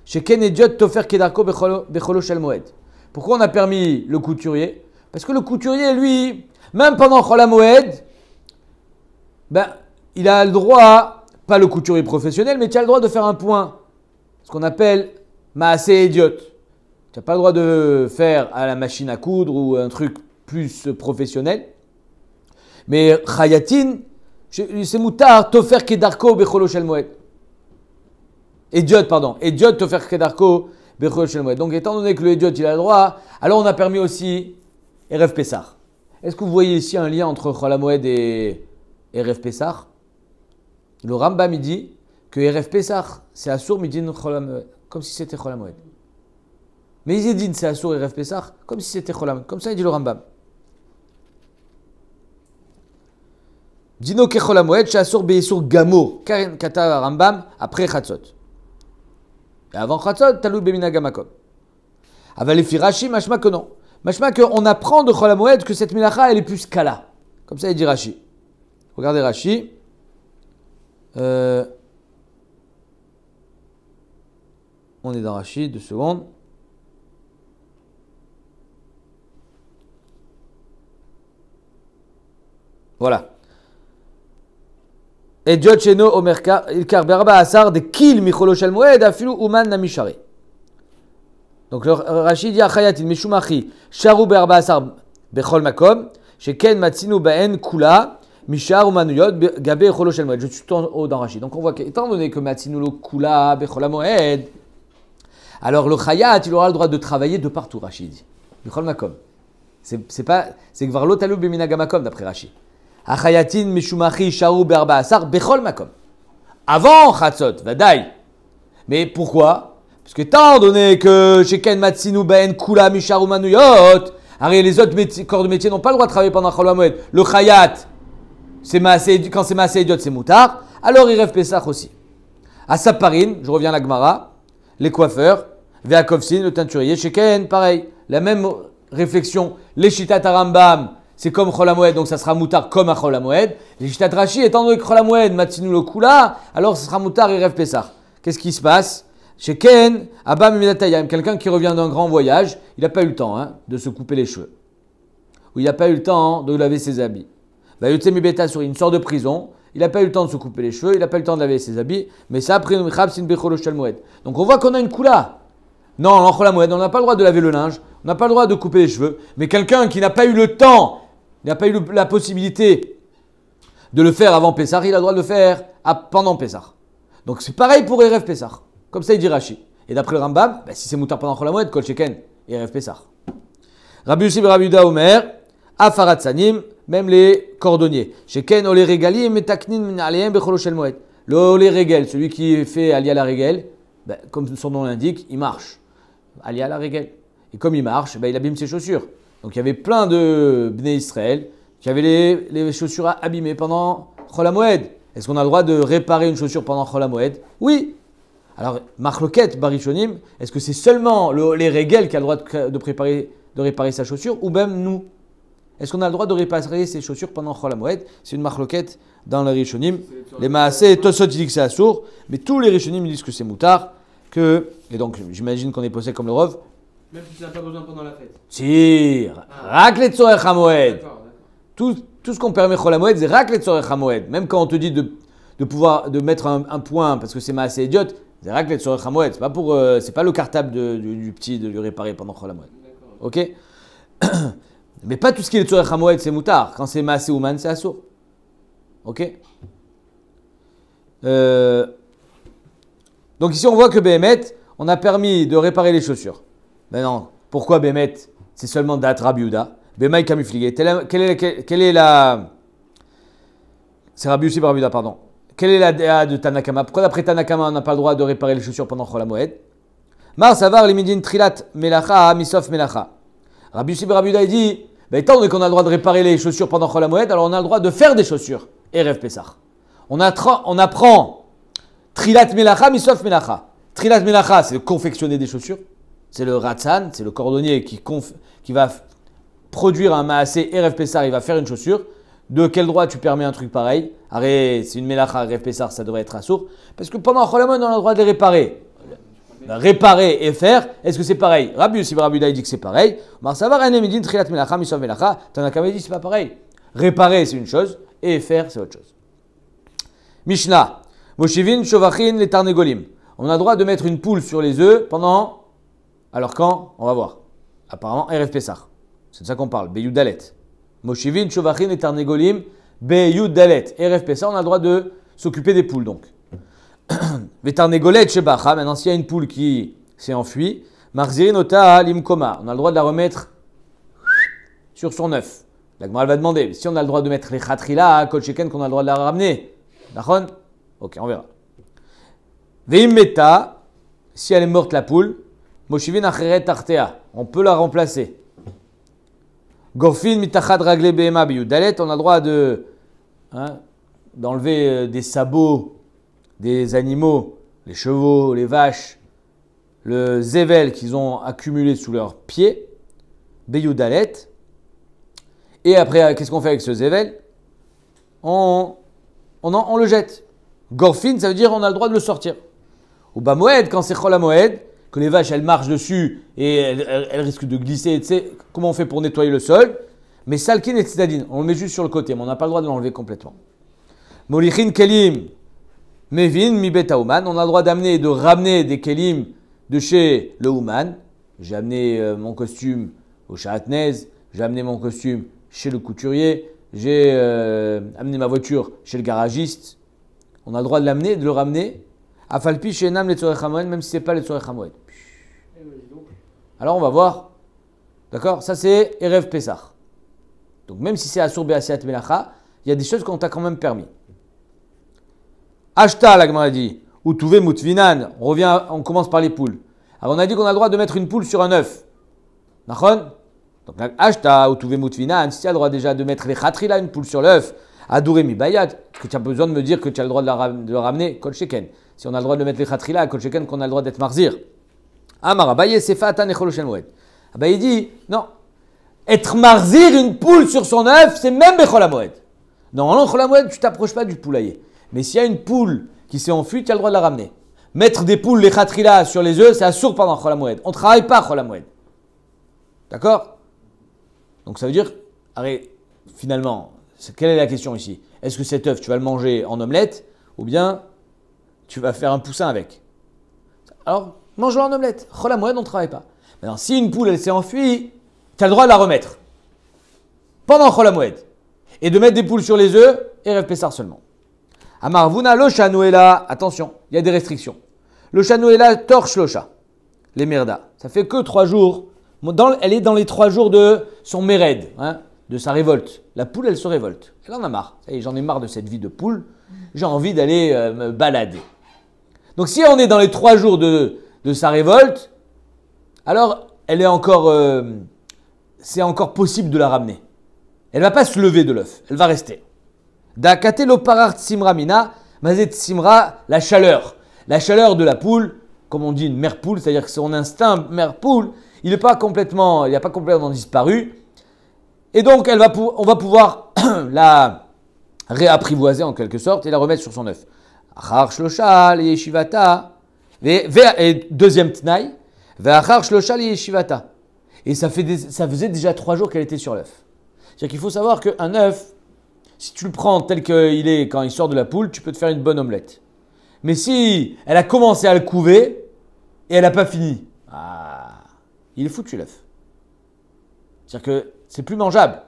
sheken ediot tofer kedarko becholo shel moed. Pourquoi on a permis le couturier? Parce que le couturier, lui, même pendant Chol HaMoed, il a le droit, pas le couturier professionnel, mais tu as le droit de faire un point. Ce qu'on appelle maasé idiot. Tu n'as pas le droit de faire à la machine à coudre ou un truc plus professionnel. Mais chayatin, c'est moutar, tofer kedarko becholo shel moed. Idiot, pardon. Idiot, tofer kedarko becholo shel moed. Donc, étant donné que le idiot, il a le droit, alors on a permis aussi Erev Pessah. Est-ce que vous voyez ici un lien entre Chol HaMoed et Erev Pessah? Le Rambam, il dit que Erev Pessah, c'est Assour Midin Chol HaMoed, comme si c'était Chol HaMoed. Mais Izedin, c'est Assour Erev Pessah, comme si c'était Chol HaMoed. Comme ça, il dit le Rambam. Dino ke Chol HaMoed, c'est Assour Be'issour Gamour. Karen Kata Rambam, après Chatzot. Et avant Chatzot, Talou Be'minag HaMakom. Aval Efi Rashi, machma que non. Machma qu'on apprend de Chol HaMoed que cette melacha, elle est plus kala. Comme ça, il dit Rashi. Regardez Rashi. On est dans Rashi, 2 secondes. Voilà. Et Djotcheno Omerka, Ilkar Berba Asar de Kil Micholo Shel Moed, Afilu Uman Namishare. Donc le Rashi dit Achayatin Mishumachi, Sharu Berba Asar Bechol Makom, Sheken Matsinu Baen Kula, Mishar Umanuyot, Gabe Cholo Shel Moed. Je suis tout en haut dans Rashi. Donc on voit qu'étant donné que Matsinu lo Kula, Bechol Moed, alors le Chayat, il aura le droit de travailler de partout, Rashi dit. Bechol Makom. C'est que Varlo Talou Beminagamakom d'après Rashi. Achayatin Mishumachi, Sharu Berba Asar Bechol Makom. Avant Chatzot, Vadaï. Mais pourquoi? Parce que étant donné que Sheken Matsinu Ben Kula Mishar Umanuyot, les autres corps de métier n'ont pas le droit de travailler pendant Chol HaMoed. Le Chayat, quand c'est Maasé Idiot, c'est Moutar. Alors il rêve Pessah aussi. À Saparin, je reviens à la Gemara, les coiffeurs, Veakovsin, le teinturier, Sheken, pareil. La même réflexion. Les Shitat Rambam, c'est comme Chol HaMoed, donc ça sera Moutar comme à Chol HaMoed. Les Shitat Rashi, étant donné que Chol HaMoed, Matsinu le Kula, alors ce sera Moutar et rêve Pessah. Qu'est-ce qui se passe? Chez Ken, Abba Midatayam, quelqu'un qui revient d'un grand voyage, il n'a pas eu le temps de se couper les cheveux. Ou il n'a pas eu le temps de laver ses habits. Yotzemi Beta sur une sorte de prison, il n'a pas eu le temps de se couper les cheveux, il n'a pas eu le temps de laver ses habits, mais ça après une Khabsin Becholo Shel Moed. Donc on voit qu'on a une Kula. Non, en Chol HaMoed, on n'a pas le droit de laver le linge, on n'a pas le droit de couper les cheveux, mais quelqu'un qui n'a pas eu le temps, il n'a pas eu la possibilité de le faire avant Pessah, il a le droit de le faire pendant Pessah. Donc c'est pareil pour Erev Pessah. Comme ça, il dit Rashi. Et d'après le Rambam, si c'est Moutar pendant Chol HaMoed, Kol Sheken, et Erev Pessah. Rabbi Yossi ben Rabbi Yehuda Omer, Afarat Sanim, même les cordonniers. Sheken Ole Regalim, Metaknin Minaleim Becholo Shel Moed. Le Ole Regel, celui qui fait Alia la Regel, comme son nom l'indique, il marche. Alia la Regel. Et comme il marche, il abîme ses chaussures. Donc il y avait plein de Bnei Israël qui avaient les chaussures abîmées pendant Chol HaMoed. Est-ce qu'on a le droit de réparer une chaussure pendant Chol HaMoed? Oui. Alors, Marloket, Barishonim, est-ce que c'est seulement les Regel qui a le droit de réparer sa chaussure ou même nous? Est-ce qu'on a le droit de réparer ses chaussures pendant Chol HaMoed? C'est une marloquette dans les Rishonim. Les Maaseh, Tosot il dit que c'est assour, mais tous les Rishonim disent que c'est moutard. Et donc j'imagine qu'on est posé comme le Rov. Même si tu n'as pas besoin pendant la fête. Si, rak les Tzorech HaMoed. D'accord. Tout ce qu'on permet Chol HaMoed, c'est rak les Tzorech HaMoed. Même quand on te dit de mettre un point parce que c'est Maaseh idiote, c'est rak les Tzorech HaMoed. C'est pas le cartable du petit de lui réparer pendant Chol HaMoed. Ok? Mais pas tout ce qui est Tzorech HaMoed, c'est moutard. Quand c'est Maaseh Ouman, c'est assour. Ok? Donc ici, on voit que Béhémet, on a permis de réparer les chaussures. Maintenant, pourquoi Béhémet? C'est seulement d'Atra Biouda. Béhémet camouflé. Quelle est la... C'est Rabbi aussi par Biouda, pardon. Quelle est la DA de Tanakama? Pourquoi d'après Tanakama, on n'a pas le droit de réparer les chaussures pendant Chol HaMoed? Mar Savar Limidin Trilat Melacha Misof Melacha. Rabbi Yossi Rabbi Yehuda, il dit, étant donné qu'on a le droit de réparer les chaussures pendant Chol HaMoed, alors on a le droit de faire des chaussures. Erev Pessah. On apprend Trilat Melacha Misof Melacha. Trilat Melacha, c'est de confectionner des chaussures. C'est le Ratzan, c'est le cordonnier qui va produire un Maaseh Erev Pessah, il va faire une chaussure. De quel droit tu permets un truc pareil? Arrête, c'est une Melacha Erev Pessah, ça devrait être assour. Parce que pendant Chol HaMoed, on a le droit de les réparer. Réparer et faire, est-ce que c'est pareil? Rabbi Yossi Rabbi Yehuda dit que c'est pareil. Mar Savar Ene Midin Trilat Melacha Misof Melacha. Tanakama dit c'est pas pareil. Réparer c'est une chose et faire c'est autre chose. Mishnah. Moshivin Shovachin les Tarnegolim. On a le droit de mettre une poule sur les œufs pendant. Alors quand? On va voir. Apparemment Erev Pessah. C'est de ça qu'on parle. Beyud Dalet. Moshivin Shovachin les Tarnegolim. Beyud Dalet. Erev Pessah, on a le droit de s'occuper des poules donc. Vetarnegolet shebacha, maintenant s'il y a une poule qui s'est enfuie, marzirin ota limkoma, on a le droit de la remettre sur son œuf. La Gemara va demander, si on a le droit de mettre les khatrila, kol sheken, qu'on a le droit de la ramener. D'accord? Ok, on verra. Veim meta, si elle est morte la poule, moshivin acheret tartea, on peut la remplacer. Gorfin mitachad ragle behema biyudalet, on a le droit d'enlever des sabots des animaux, les chevaux, les vaches, le zével qu'ils ont accumulé sous leurs pieds, beyudalet. Et après, qu'est-ce qu'on fait avec ce zével? On le jette. Gorfin, ça veut dire on a le droit de le sortir. Ou Bamoed, quand c'est Chol HaMoed, que les vaches elles marchent dessus et elles risquent de glisser, tu sais, comment on fait pour nettoyer le sol? Mais Salkin et Tzedadin, on le met juste sur le côté, mais on n'a pas le droit de l'enlever complètement. Molichin Kelim. Mevin, mi beta Ouman, on a le droit d'amener et de ramener des kelim de chez le Ouman. J'ai amené mon costume au Shahatnez, j'ai amené mon costume chez le couturier, j'ai amené ma voiture chez le garagiste. On a le droit de l'amener et de le ramener. Afalpi chez Nam les Tzorech HaMoed, même si ce n'est pas les Tzorech HaMoed. Alors on va voir. D'accord? Ça c'est Erev Pessah. Donc même si c'est Asur Be'asiat Melacha, il y a des choses qu'on t'a quand même permis. Ashta, la Gemara dit, ou Touvé Mutvinan, on commence par les poules. Alors on a dit qu'on a le droit de mettre une poule sur un œuf. D'accord? Donc Ashta, ou Touvé Mutvinan, si tu as le droit déjà de mettre les khatrila, une poule sur l'œuf, Adouré mi bayat, que tu as besoin de me dire que tu as le droit de le ramener, Kol Sheken. Si on a le droit de mettre les khatrila, Kol Sheken, qu'on a le droit d'être marzir. Amar, Abaye, Sefa, Atan, Echol Shen Moed. Abaye dit, non, être marzir une poule sur son œuf, c'est même Bechol HaMoed. Non, Chol HaMoed, tu t'approches pas du poulailler. Mais s'il y a une poule qui s'est enfuie, tu as le droit de la ramener. Mettre des poules, les khatrila, sur les œufs, c'est assour pendant Chol HaMoed. On ne travaille pas Chol HaMoed. D'accord? Donc ça veut dire, finalement, quelle est la question ici? Est-ce que cet œuf, tu vas le manger en omelette ou bien tu vas faire un poussin avec? Alors, mange-le en omelette. Chol HaMoed, on ne travaille pas. Maintenant, si une poule, elle s'est enfuie, tu as le droit de la remettre. Pendant Chol HaMoed. Et de mettre des poules sur les œufs, et Erev Pessah seulement. Amar Vuna lo Shanoela, attention, il y a des restrictions. Le Shanoela torche locha, les merda. Ça fait que 3 jours. Elle est dans les 3 jours de son méred, de sa révolte. La poule, elle se révolte. Elle en a marre. Ça y est, j'en ai marre de cette vie de poule. J'ai envie d'aller me balader. Donc si on est dans les 3 jours de sa révolte, alors elle est encore, c'est encore possible de la ramener. Elle ne va pas se lever de l'œuf, elle va rester. Dakate lo parar tsimra mina, mazet tsimra, la chaleur. La chaleur de la poule, comme on dit une mère poule, c'est-à-dire que son instinct mère poule, il n'a pas complètement disparu. Et donc, on va pouvoir la réapprivoiser en quelque sorte et la remettre sur son œuf. Achar shlosha liyeshivata. Et deuxième tnaï. Ve'achar shlosha liyeshivata. Et ça faisait déjà 3 jours qu'elle était sur l'œuf. C'est-à-dire qu'il faut savoir qu'un œuf, si tu le prends tel qu'il est quand il sort de la poule, tu peux te faire une bonne omelette. Mais si elle a commencé à le couver et elle n'a pas fini, il est foutu l'œuf. C'est-à-dire que c'est plus mangeable.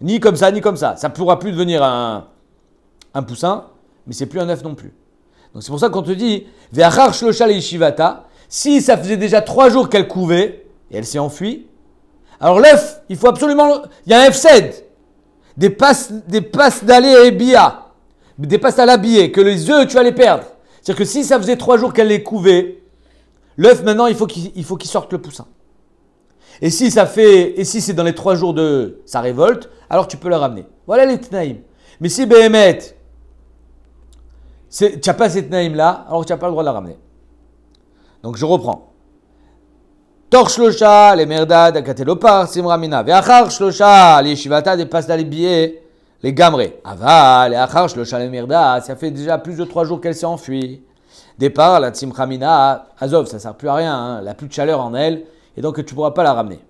Ni comme ça, ni comme ça. Ça ne pourra plus devenir un poussin, mais c'est plus un œuf non plus. Donc c'est pour ça qu'on te dit, Ve'achar shlosha liyeshivata, si ça faisait déjà 3 jours qu'elle couvait et elle s'est enfuie, alors l'œuf, il faut absolument, il y a un F7, des passes d'aller et bia, des passes à l'habiller, que les œufs tu vas les perdre. C'est-à-dire que si ça faisait 3 jours qu'elle les couvait, l'œuf maintenant il faut qu'il sorte le poussin. Et si c'est dans les 3 jours de sa révolte, alors tu peux le ramener. Voilà les tnaïm. Mais si Béhémet, tu n'as pas ces tnaïm là, alors tu n'as pas le droit de la ramener. Donc je reprends. Tor shlosha les merdad akatelopar simramina. Ve'achar shlosha les shivata des passes les billets les gamrés. Aval et achar shlosha les merdad, ça fait déjà plus de 3 jours qu'elle s'est enfuie. Départ la simramina azov, ça sert plus à rien, hein, elle n'a plus de chaleur en elle. Et donc tu ne pourras pas la ramener.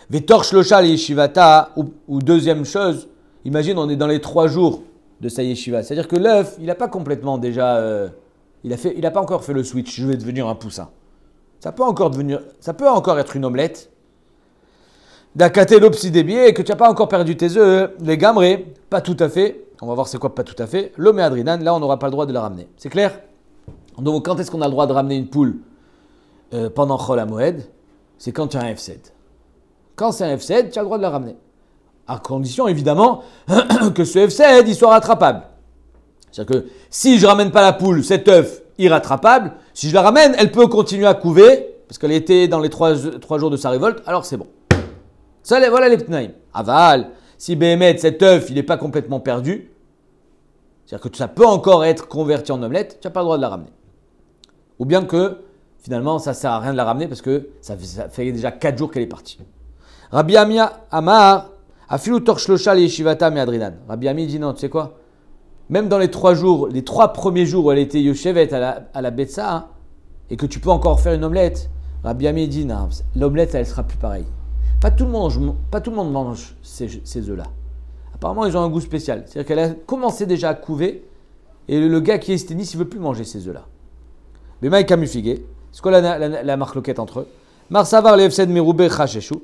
Vetor shlosha les yeshivata, ou deuxième chose, imagine on est dans les 3 jours de sa yeshiva. C'est-à-dire que l'œuf, il n'a pas complètement déjà, il n'a pas encore fait le switch, je vais devenir un poussin. Ça peut encore être une omelette. D'akaté l'opsidébié, que tu n'as pas encore perdu tes œufs, les gamrés, pas tout à fait. On va voir c'est quoi pas tout à fait. L'homme et adrinan, là on n'aura pas le droit de la ramener. C'est clair? Donc quand est-ce qu'on a le droit de ramener une poule pendant Chol HaMoed? C'est quand tu as un F7. Quand c'est un F7, tu as le droit de la ramener. À condition, évidemment, que ce F7, il soit rattrapable. C'est-à-dire que si je ne ramène pas la poule, cet œuf irrattrapable, si je la ramène, elle peut continuer à couver, parce qu'elle était dans les 3 jours de sa révolte, alors c'est bon. Ça, voilà les p'naïm. Aval, si Béhémet, cet œuf, il n'est pas complètement perdu, c'est-à-dire que ça peut encore être converti en omelette, tu n'as pas le droit de la ramener. Ou bien que, finalement, ça ne sert à rien de la ramener parce que ça fait déjà 4 jours qu'elle est partie. Rabbi Ami Amar, afilu tor shlosha liyeshivata me'adrinan. Rabbi Ami dit non, tu sais quoi? Même dans les 3 jours, les 3 premiers jours où elle était yoshevet à la betsa, hein, et que tu peux encore faire une omelette, Rabbi Ami dit non, l'omelette, elle sera plus pareille. Pas tout le monde mange ces œufs-là. Apparemment, ils ont un goût spécial. C'est-à-dire qu'elle a commencé déjà à couver, et le gars qui est sténiste, il ne veut plus manger ces œufs-là. Bema et kamufigué. C'est quoi la marloquette entre eux? Marsavar le F7 Meroubé Chacheshou.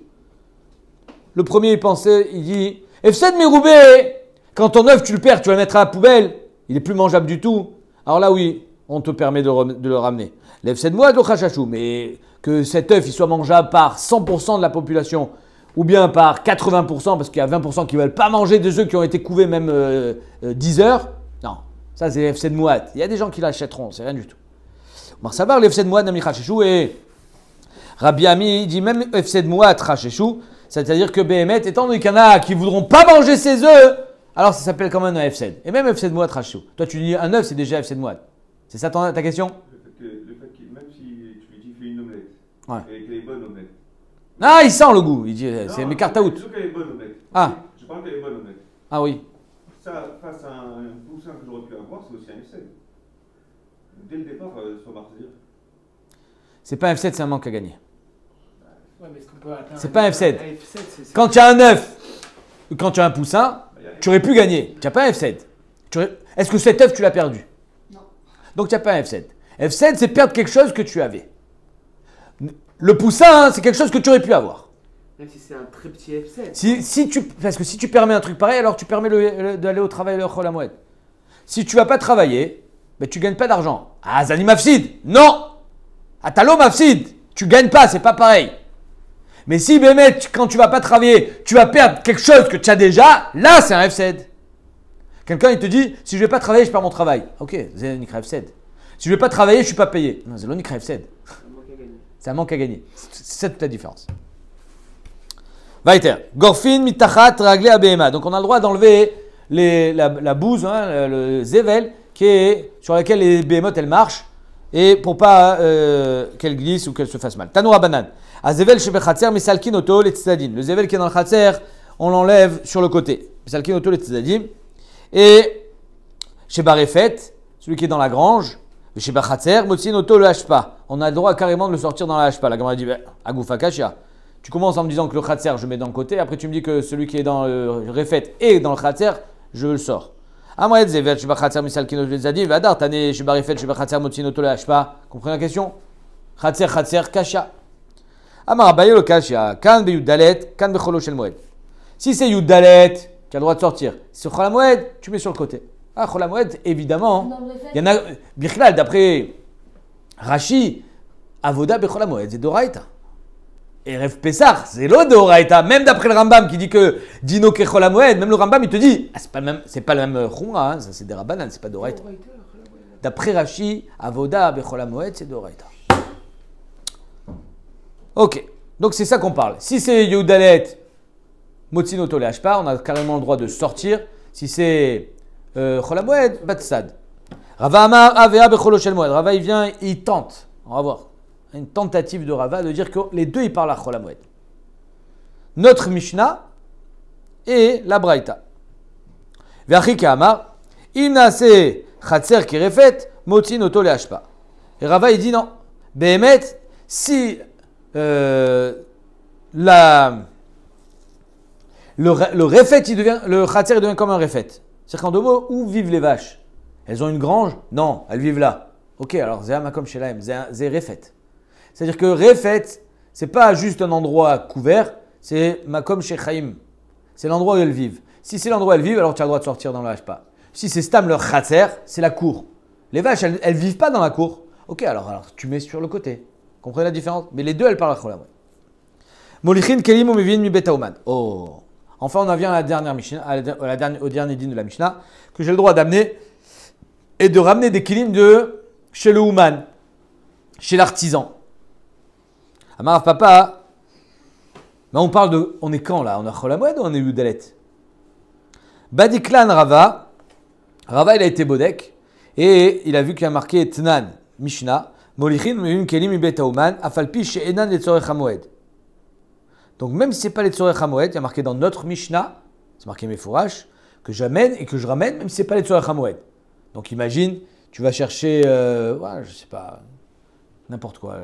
Le premier, il pensait, il dit F7 Meroubé, quand ton œuf, tu le perds, tu vas le mettre à la poubelle, il n'est plus mangeable du tout. Alors là, oui, on te permet de le ramener. Le F7 Mouad le Chacheshou, mais que cet œuf, il soit mangeable par 100% de la population, ou bien par 80%, parce qu'il y a 20% qui ne veulent pas manger des œufs qui ont été couvés même 10 heures. Non, ça c'est F7 Mouad. Il y a des gens qui l'achèteront, c'est rien du tout. Marsavar le F7 Mouad Nami Chacheshou et Rabbi Ami dit même F7 Mouad Chacheshou, c'est-à-dire que Béhémet, étant donné qu'il y en a qui ne voudront pas manger ses œufs, alors ça s'appelle quand même un F7. Et même F7 Mouad Chacheshou. Toi tu dis un œuf, c'est déjà F7 Mouad. C'est ça ta question? Le fait que même si tu lui dis fais une omelette, ouais. Et qu'elle est bonne omelette. Ah, il sent le goût, il dit c'est mes cartes à out. Je qu'elle est bonne omelette. Ah. Je parle qu'elle est bonne omelette. Ah oui. Ça, face à un poussin que j'aurais pu avoir, c'est aussi un F7. Dès le départ, soit martyr. C'est pas un F7, c'est un manque à gagner. Ouais, mais est-ce qu'on peut atteindre c'est pas un F7. c'est Quand tu as un œuf, quand tu as un poussin, tu aurais pu gagner. Tu n'as pas un F7. Est-ce que cet œuf, tu l'as perdu? Non. Donc tu n'as pas un F7. F7, c'est perdre quelque chose que tu avais. Le poussin, c'est quelque chose que tu aurais pu avoir. Même si c'est un très petit F7. Parce que si tu permets un truc pareil, alors tu permets d'aller au travail le Chol HaMoed. Si tu ne vas pas travailler, ben, tu ne gagnes pas d'argent. Ah, Zani mafsid. Non. Atalo mafsid. Tu ne gagnes pas, c'est pas pareil. Mais si, Bémet, quand tu ne vas pas travailler, tu vas perdre quelque chose que tu as déjà, là, c'est un F7. Quelqu'un, il te dit, si je ne vais pas travailler, je perds mon travail. Ok, c'est un F7. Si je ne vais pas travailler, je ne suis pas payé. Non, c'est l'unique F7. C'est un manque à gagner. C'est toute la différence. Vaiter. Gorfin mitachat raglé abéma. Donc on a le droit d'enlever la bouse, hein, le zével, sur laquelle les béhémotes elles marchent, et pour pas qu'elles glissent ou qu'elles se fassent mal. Tanoura banane. A zével shebechatzer misalkin oto le tzadin. Le zével qui est dans le chatzer, on l'enlève sur le côté. Misalkin oto le tzedadim. Et chez Barefet, celui qui est dans la grange, chez Bachatzer, Motzin oto le hashpa. On a le droit carrément de le sortir dans la hashpa. La Gemara dit, Agoufa Kashia. Tu commences en me disant que le Khatser, je mets dans le côté. Après, tu me dis que celui qui est dans le Refet est dans le Khatser, je le sors. Amoed Zevet, chez Bachatzer, Misalkin oto le tzedadim. Vadar, Tane, chez Barefet, chez Bachatzer, Motzin oto le hashpa. Comprenez la question? Khatser, Kashia. Amar Abaye le Kashia. Kan be Yudalet, Kan be Cholo shel Moed. Si c'est Yudalet, tu as le droit de sortir. Si c'est Chol HaMoed, tu mets sur le côté. Ah, Chol HaMoed, évidemment. Il y en a, Birklal, d'après Rashi, Avoda be Chol HaMoed, c'est Doraita. Et Rev Pessar, c'est l'autre Doraita. Même d'après le Rambam qui dit que Dino ke Chol HaMoed, même le Rambam il te dit, ah, c'est pas le même Khumra, hein, ça c'est des Rabbanan, c'est pas Doraita. D'après Rashi, Avoda be Chol HaMoed, c'est Doraita. Ok, donc c'est ça qu'on parle. Si c'est Yudalet, Motzin oto le hashpa, on a carrément le droit de sortir. Si c'est Chol HaMoed, Batsad. Rava Amar Avea becholo shel Moed. Rava il vient, il tente. On va voir. Une tentative de Rava de dire que les deux ils parlent à Chol HaMoed. Notre Mishnah et la Braïta. Ve'achika Amar Imnase Chatser Kerefet Motzin oto le hashpa. Et Rava il dit non. Behemet, si le refet, le khatser, il devient comme un refet. C'est-à-dire qu'en deux mots, où vivent les vaches? Elles ont une grange? Non, elles vivent là. Ok, alors zéa makom shelaim, zé refet. C'est-à-dire que refet, c'est pas juste un endroit couvert, c'est makom shechaim. C'est l'endroit où elles vivent. Si c'est l'endroit où elles vivent, alors tu as le droit de sortir dans la hashpa. Si c'est stam leur khatser, c'est la cour. Les vaches, elles vivent pas dans la cour. Ok, alors tu mets sur le côté. Comprenez la différence? Mais les deux, elles parlent à Chol HaMoed. Molichin kelim ou mevin mi betaouman. Oh. Enfin, on en vient à la dernière Mishnah, au dernier din de la Mishnah, que j'ai le droit d'amener et de ramener des kelim de chez le Ouman, chez l'artisan. Amarav Papa, mais on parle de. On est quand là? On est Chol HaMoed ou on est Yudalet? Badiklan Rava. Rava, il a été bodek et il a vu qu'il y a marqué Tnan Mishnah. Molichin mevin kelim mi betaouman, afalpi she'enan letzorech HaMoed. Donc même si ce n'est pas les Tzorech HaMoed, il y a marqué dans notre Mishnah, c'est marqué Mefourash, que j'amène et que je ramène, même si ce n'est pas les Tzorech HaMoed. Donc imagine, tu vas chercher, je sais pas, n'importe quoi.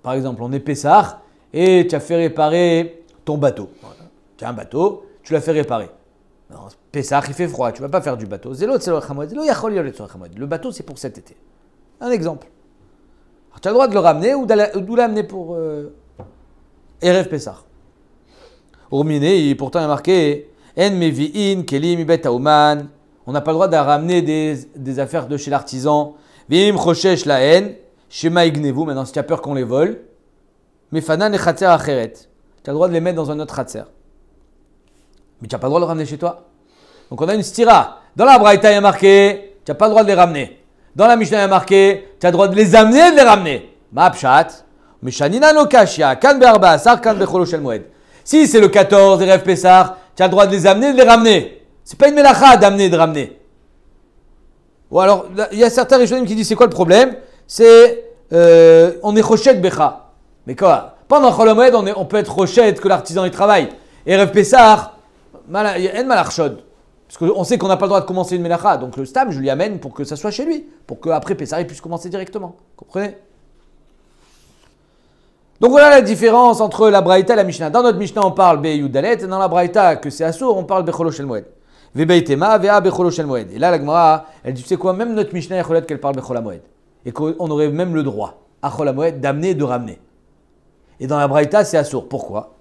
Par exemple, on est Pessah et tu as fait réparer ton bateau. Tu as un bateau, tu l'as fait réparer. Pessah, il fait froid, tu ne vas pas faire du bateau. C'est l'autre Tzorech HaMoed, le bateau c'est pour cet été. Un exemple. Alors, tu as le droit de le ramener ou de l'amener pour Erev Pessah. Urminé, pourtant il y a marqué En mevi'in kelim ibet haouman. On n'a pas le droit de ramener des affaires de chez l'artisan. Vim choshesh la haine. Shema ignevu. Maintenant, si tu as peur qu'on les vole. Mefanan et chatser acheret. Tu as le droit de les mettre dans un autre chatser. Mais tu n'as pas le droit de le ramener chez toi. Donc on a une stira. Dans la Braïta, il y a marqué tu n'as pas le droit de les ramener. Dans la Mishnah, il y a marqué tu as le droit de les amener et de les ramener. Ma pshat. Mishanina no kashia. Kan be'arba asar, kan becholo shel moed. Si c'est le 14 Erev Pessah, tu as le droit de les amener et de les ramener. C'est pas une melacha d'amener et de ramener. Ou alors, il y a certains rishonim qui disent c'est quoi le problème? C'est on est rochet becha. Mais quoi? Pendant Chol HaMoed, on peut être rochet que l'artisan y travaille. Erev Pessah, il y a une malachshod. Parce qu'on sait qu'on n'a pas le droit de commencer une melacha. Donc le stam, je lui amène pour que ça soit chez lui. Pour qu'après Pessah, il puisse commencer directement. Vous comprenez? Donc voilà la différence entre la Braïta et la Mishnah. Dans notre Mishnah, on parle Be Yudalet, et dans la Braïta, que c'est Assour, on parle Becholo Shel Moed. Vebeitema, Vea Becholo Shel Moed. Et là, la Gemara, elle dit, tu sais quoi, même notre Mishnah, il y a qu'elle parle Bechol HaMoed. Et qu'on aurait même le droit, à Chol HaMoed, d'amener et de ramener. Et dans la Braïta, c'est Assour. Pourquoi?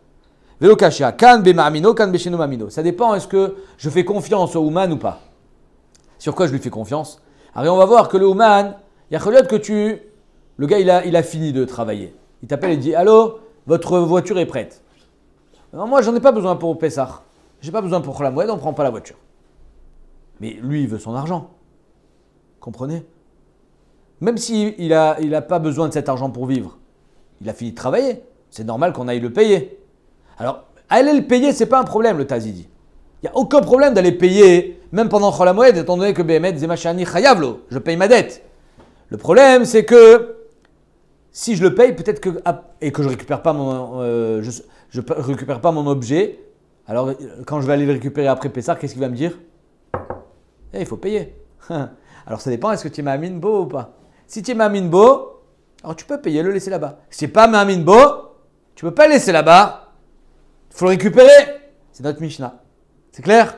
Velo Kashia, Kan Be Ma'amino, Kan Be Sheno Ma'amino. Ça dépend, est-ce que je fais confiance au Ouman ou pas? Sur quoi je lui fais confiance? Alors, on va voir que le Ouman, il y a que le gars, il a fini de travailler. Il t'appelle et dit allô, votre voiture est prête. Non, moi, j'en ai pas besoin pour Pessah. J'ai pas besoin pour Chol HaMoed, on ne prend pas la voiture. Mais lui, il veut son argent. Comprenez? Même s'il a pas besoin de cet argent pour vivre, il a fini de travailler. C'est normal qu'on aille le payer. Alors, aller le payer, c'est pas un problème, le Tazi dit. Il n'y a aucun problème d'aller payer, même pendant Chol HaMoed, étant donné que Behemet Zemachani Chayavlo, je paye ma dette. Le problème, c'est que si je le paye, peut-être que et que je récupère pas récupère pas mon objet, Alors, quand je vais aller le récupérer après Pessah, qu'est-ce qu'il va me dire? Il faut payer. Alors, ça dépend, est-ce que tu es Maminbo ou pas? Si tu es Maminbo, alors tu peux payer, le laisser là-bas. Si tu n'es pas Maminbo, tu ne peux pas le laisser là-bas. Il faut le récupérer. C'est notre Mishnah. C'est clair?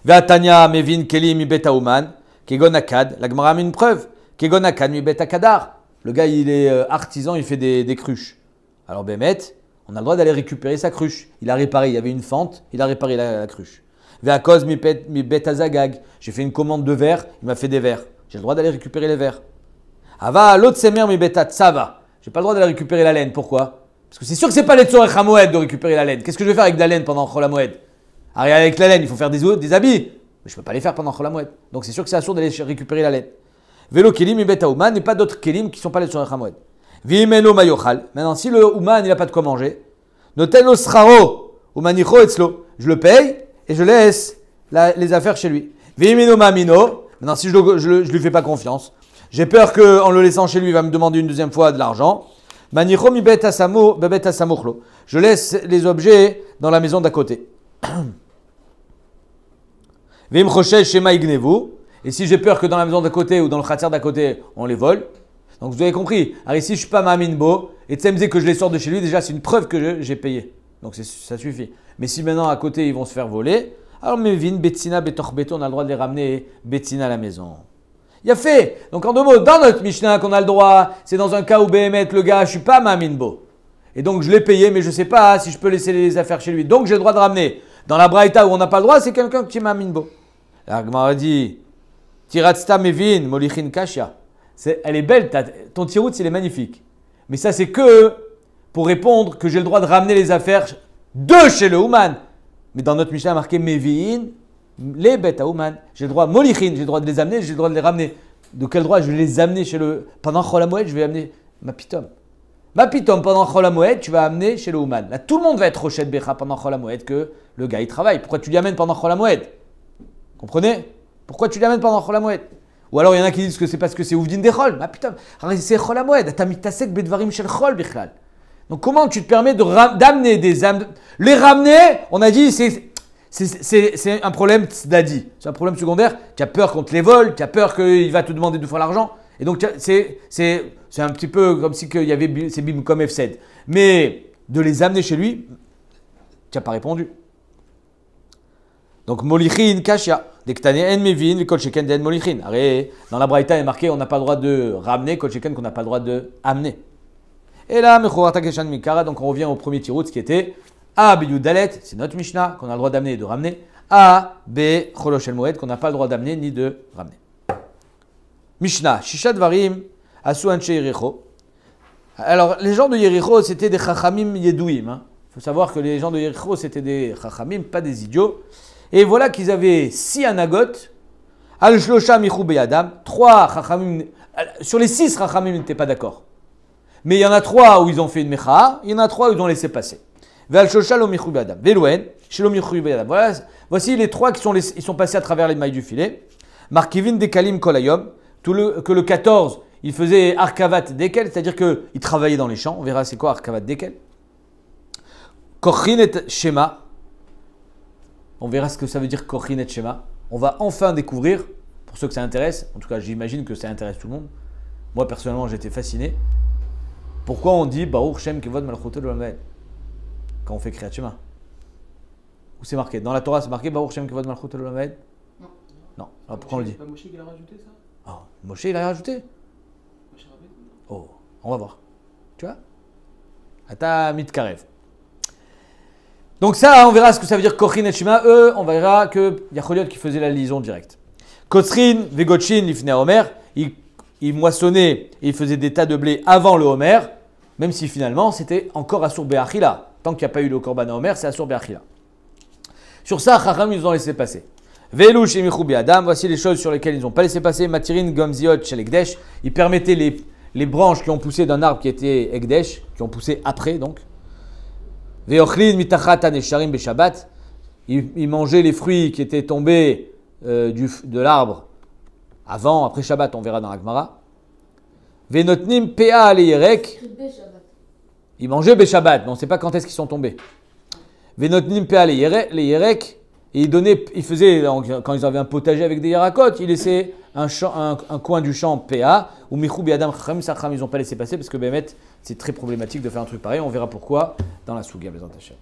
Ve'atanya mevin keli mi bet ha'uman, kegon akad. La Gemara a mis une preuve. Kegon akad mi bet ha'kadar. Le gars, il est artisan, il fait des cruches. Alors, Bémet, on a le droit d'aller récupérer sa cruche. Il a réparé, il y avait une fente, il a réparé la cruche. Ve'akoz mi bet ha'zagag. J'ai fait une commande de verre, il m'a fait des verres. J'ai le droit d'aller récupérer les verres. Ava l'autre semer mi bet ha'tzava. J'ai pas le droit d'aller récupérer la laine. Pourquoi? Parce que c'est sûr que c'est pas les tzorech hamoed de récupérer la laine. Qu'est-ce que je vais faire avec de la laine pendant Chol hamoed? Avec la laine, il faut faire des habits. Mais je peux pas les faire pendant Chol hamoed. Donc c'est sûr que c'est assuré d'aller récupérer la laine. Velo kelim mi bet ha'uman, et pas d'autres kelim qui sont pas les tzorech hamoed. Vimeno mayochal. Maintenant, si le Ouman il a pas de quoi manger, notelo sraro umanicho etzlo. Je le paye et je laisse les affaires chez lui. Vimeno mamino. Maintenant, si je lui fais pas confiance, j'ai peur qu'en le laissant chez lui, il va me demander une deuxième fois de l'argent. Manicho mi bet asamuchlo. Je laisse les objets dans la maison d'à côté. Vim choshesh shema ignevu. Et si j'ai peur que dans la maison d'à côté ou dans le khatser d'à côté, on les vole. Donc vous avez compris. Alors ici, je ne suis pas Maminbo. Et Tsemze que je les sors de chez lui, déjà, c'est une preuve que j'ai payé. Donc ça suffit. Mais si maintenant à côté, ils vont se faire voler, alors Mevin, Betsina, Betorbeto, on a le droit de les ramener Betsina à la maison. Il y a fait. Donc en deux mots, dans notre Mishnah qu'on a le droit, c'est dans un cas où Béhémet, le gars, je ne suis pas Maminbo. Et donc je l'ai payé, mais je ne sais pas si je peux laisser les affaires chez lui. Donc j'ai le droit de ramener. Dans la Braïta où on n'a pas le droit, c'est quelqu'un qui est Maminbo. La Gemara dit Tiratzta Mevin, Molichin Kashia. Elle est belle, ton tirout, il est magnifique. Mais ça, c'est que pour répondre que j'ai le droit de ramener les affaires de chez le Ouman. Mais dans notre Mishnah, marqué Mevi'in, les bêtes à Ouman. J'ai le droit, Molichin, j'ai le droit de les amener, j'ai le droit de les ramener. De quel droit je vais les amener chez le. Pendant Chol HaMoed, je vais amener ma pitom. Ma pitom, pendant Chol HaMoed, tu vas amener chez le Ouman. Là, tout le monde va être Rochet Becha pendant Chol HaMoed que le gars, il travaille. Pourquoi tu lui amènes pendant Chol HaMoed? Comprenez? Pourquoi tu lui amènes pendant Chol HaMoed? Ou alors il y en a qui disent que c'est parce que c'est Ouvdin des Chol. Ma putain, c'est Chol HaMoed. T'as mis ta sec bedvarim shel Chol bichlal. Donc comment tu te permets d'amener des âmes, les ramener? On a dit c'est un problème tzedadi. C'est un problème secondaire. Tu as peur qu'on te les vole. Tu as peur qu'il va te demander 2 fois l'argent. Et donc c'est un petit peu comme si il y avait c'est bim comme Efsed. Mais de les amener chez lui, tu n'as pas répondu. Donc molichin kashia. Dans la Braïta, il est marqué on n'a pas le droit de ramener, qu'on n'a pas le droit de amener. Et là, donc on revient au premier tirout qui était A, B, Yudalet, c'est notre Mishnah, qu'on a le droit d'amener et de ramener. A, B, Cholosh El Moed, qu'on n'a pas le droit d'amener ni de ramener. Mishnah, Shisha Dvarim, Asu Anche Yericho. Alors, les gens de Yericho, c'était des Chachamim Yedouim. Il faut savoir que les gens de Yericho, c'était des Chachamim, pas des idiots. Et voilà qu'ils avaient 6 anagot, al-shlosha michou beyadam, 3 chachamim, sur les 6 chachamim n'étaient pas d'accord. Mais il y en a 3 où ils ont fait une mecha, il y en a 3 où ils ont laissé passer. Ve'al-shlosha lo michou beyadam, ve'louen, shelo michou beyadam. Voilà, voici les 3 ils sont passés à travers les mailles du filet. Markivin dekalim kolayom, que le 14, il faisait arkavat dekel, c'est-à-dire qu'il travaillait dans les champs. On verra c'est quoi arkavat dekel. Kochin et shema. On verra ce que ça veut dire Kochin et Shema. On va enfin découvrir, pour ceux que ça intéresse, en tout cas j'imagine que ça intéresse tout le monde. Moi personnellement j'étais fasciné. Pourquoi on dit Baruch Shem Kevod Malchuto L'Olam quand on fait Kriyat Shema? Où c'est marqué? Dans la Torah c'est marqué Baruch Shem Kevod Malchuto L'Olam? Non. Non. Alors pourquoi on le dit? C'est pas Moshe qui l'a rajouté ça? Oh, Moshe il a rajouté? Moshe Rabbeinu. Oh, on va voir. Tu vois? Ata mitkarev. Donc ça, on verra ce que ça veut dire Kochin et Shema. Eux, on verra qu'il y a Choliot qui faisait la liaison directe. Kotzrin, Vegotchin, Lifnei Homer, il moissonnait et il faisait des tas de blé avant le Homer, même si finalement c'était encore Asur Be'achila. Tant qu'il n'y a pas eu le Korban Homer, c'est Asur Be'achila. Sur ça, Chacham, ils ont laissé passer. Velouch et Michou Be'adam, voici les choses sur lesquelles ils n'ont pas laissé passer. Matirin, Gomziot, Shel Ekdesh, ils permettaient les branches qui ont poussé d'un arbre qui était Ekdesh, qui ont poussé après donc. Ve'ochlin mitachat anesharim beShabbat, ils mangeaient les fruits qui étaient tombés de l'arbre après Shabbat, on verra dans la Gemara. Ve'notnim pea aleyerek, ils mangeaient beShabbat, mais on ne sait pas quand est-ce qu'ils sont tombés. Venotnim Pea les Yerek, et il faisait, quand ils avaient un potager avec des Yerakot, il laissait un coin du champ Pea, ou Michou Biadam Chacham, Sacham, ils n'ont pas laissé passer parce que Bémet, c'est très problématique de faire un truc pareil. On verra pourquoi dans la Souga, Bézant Hachem.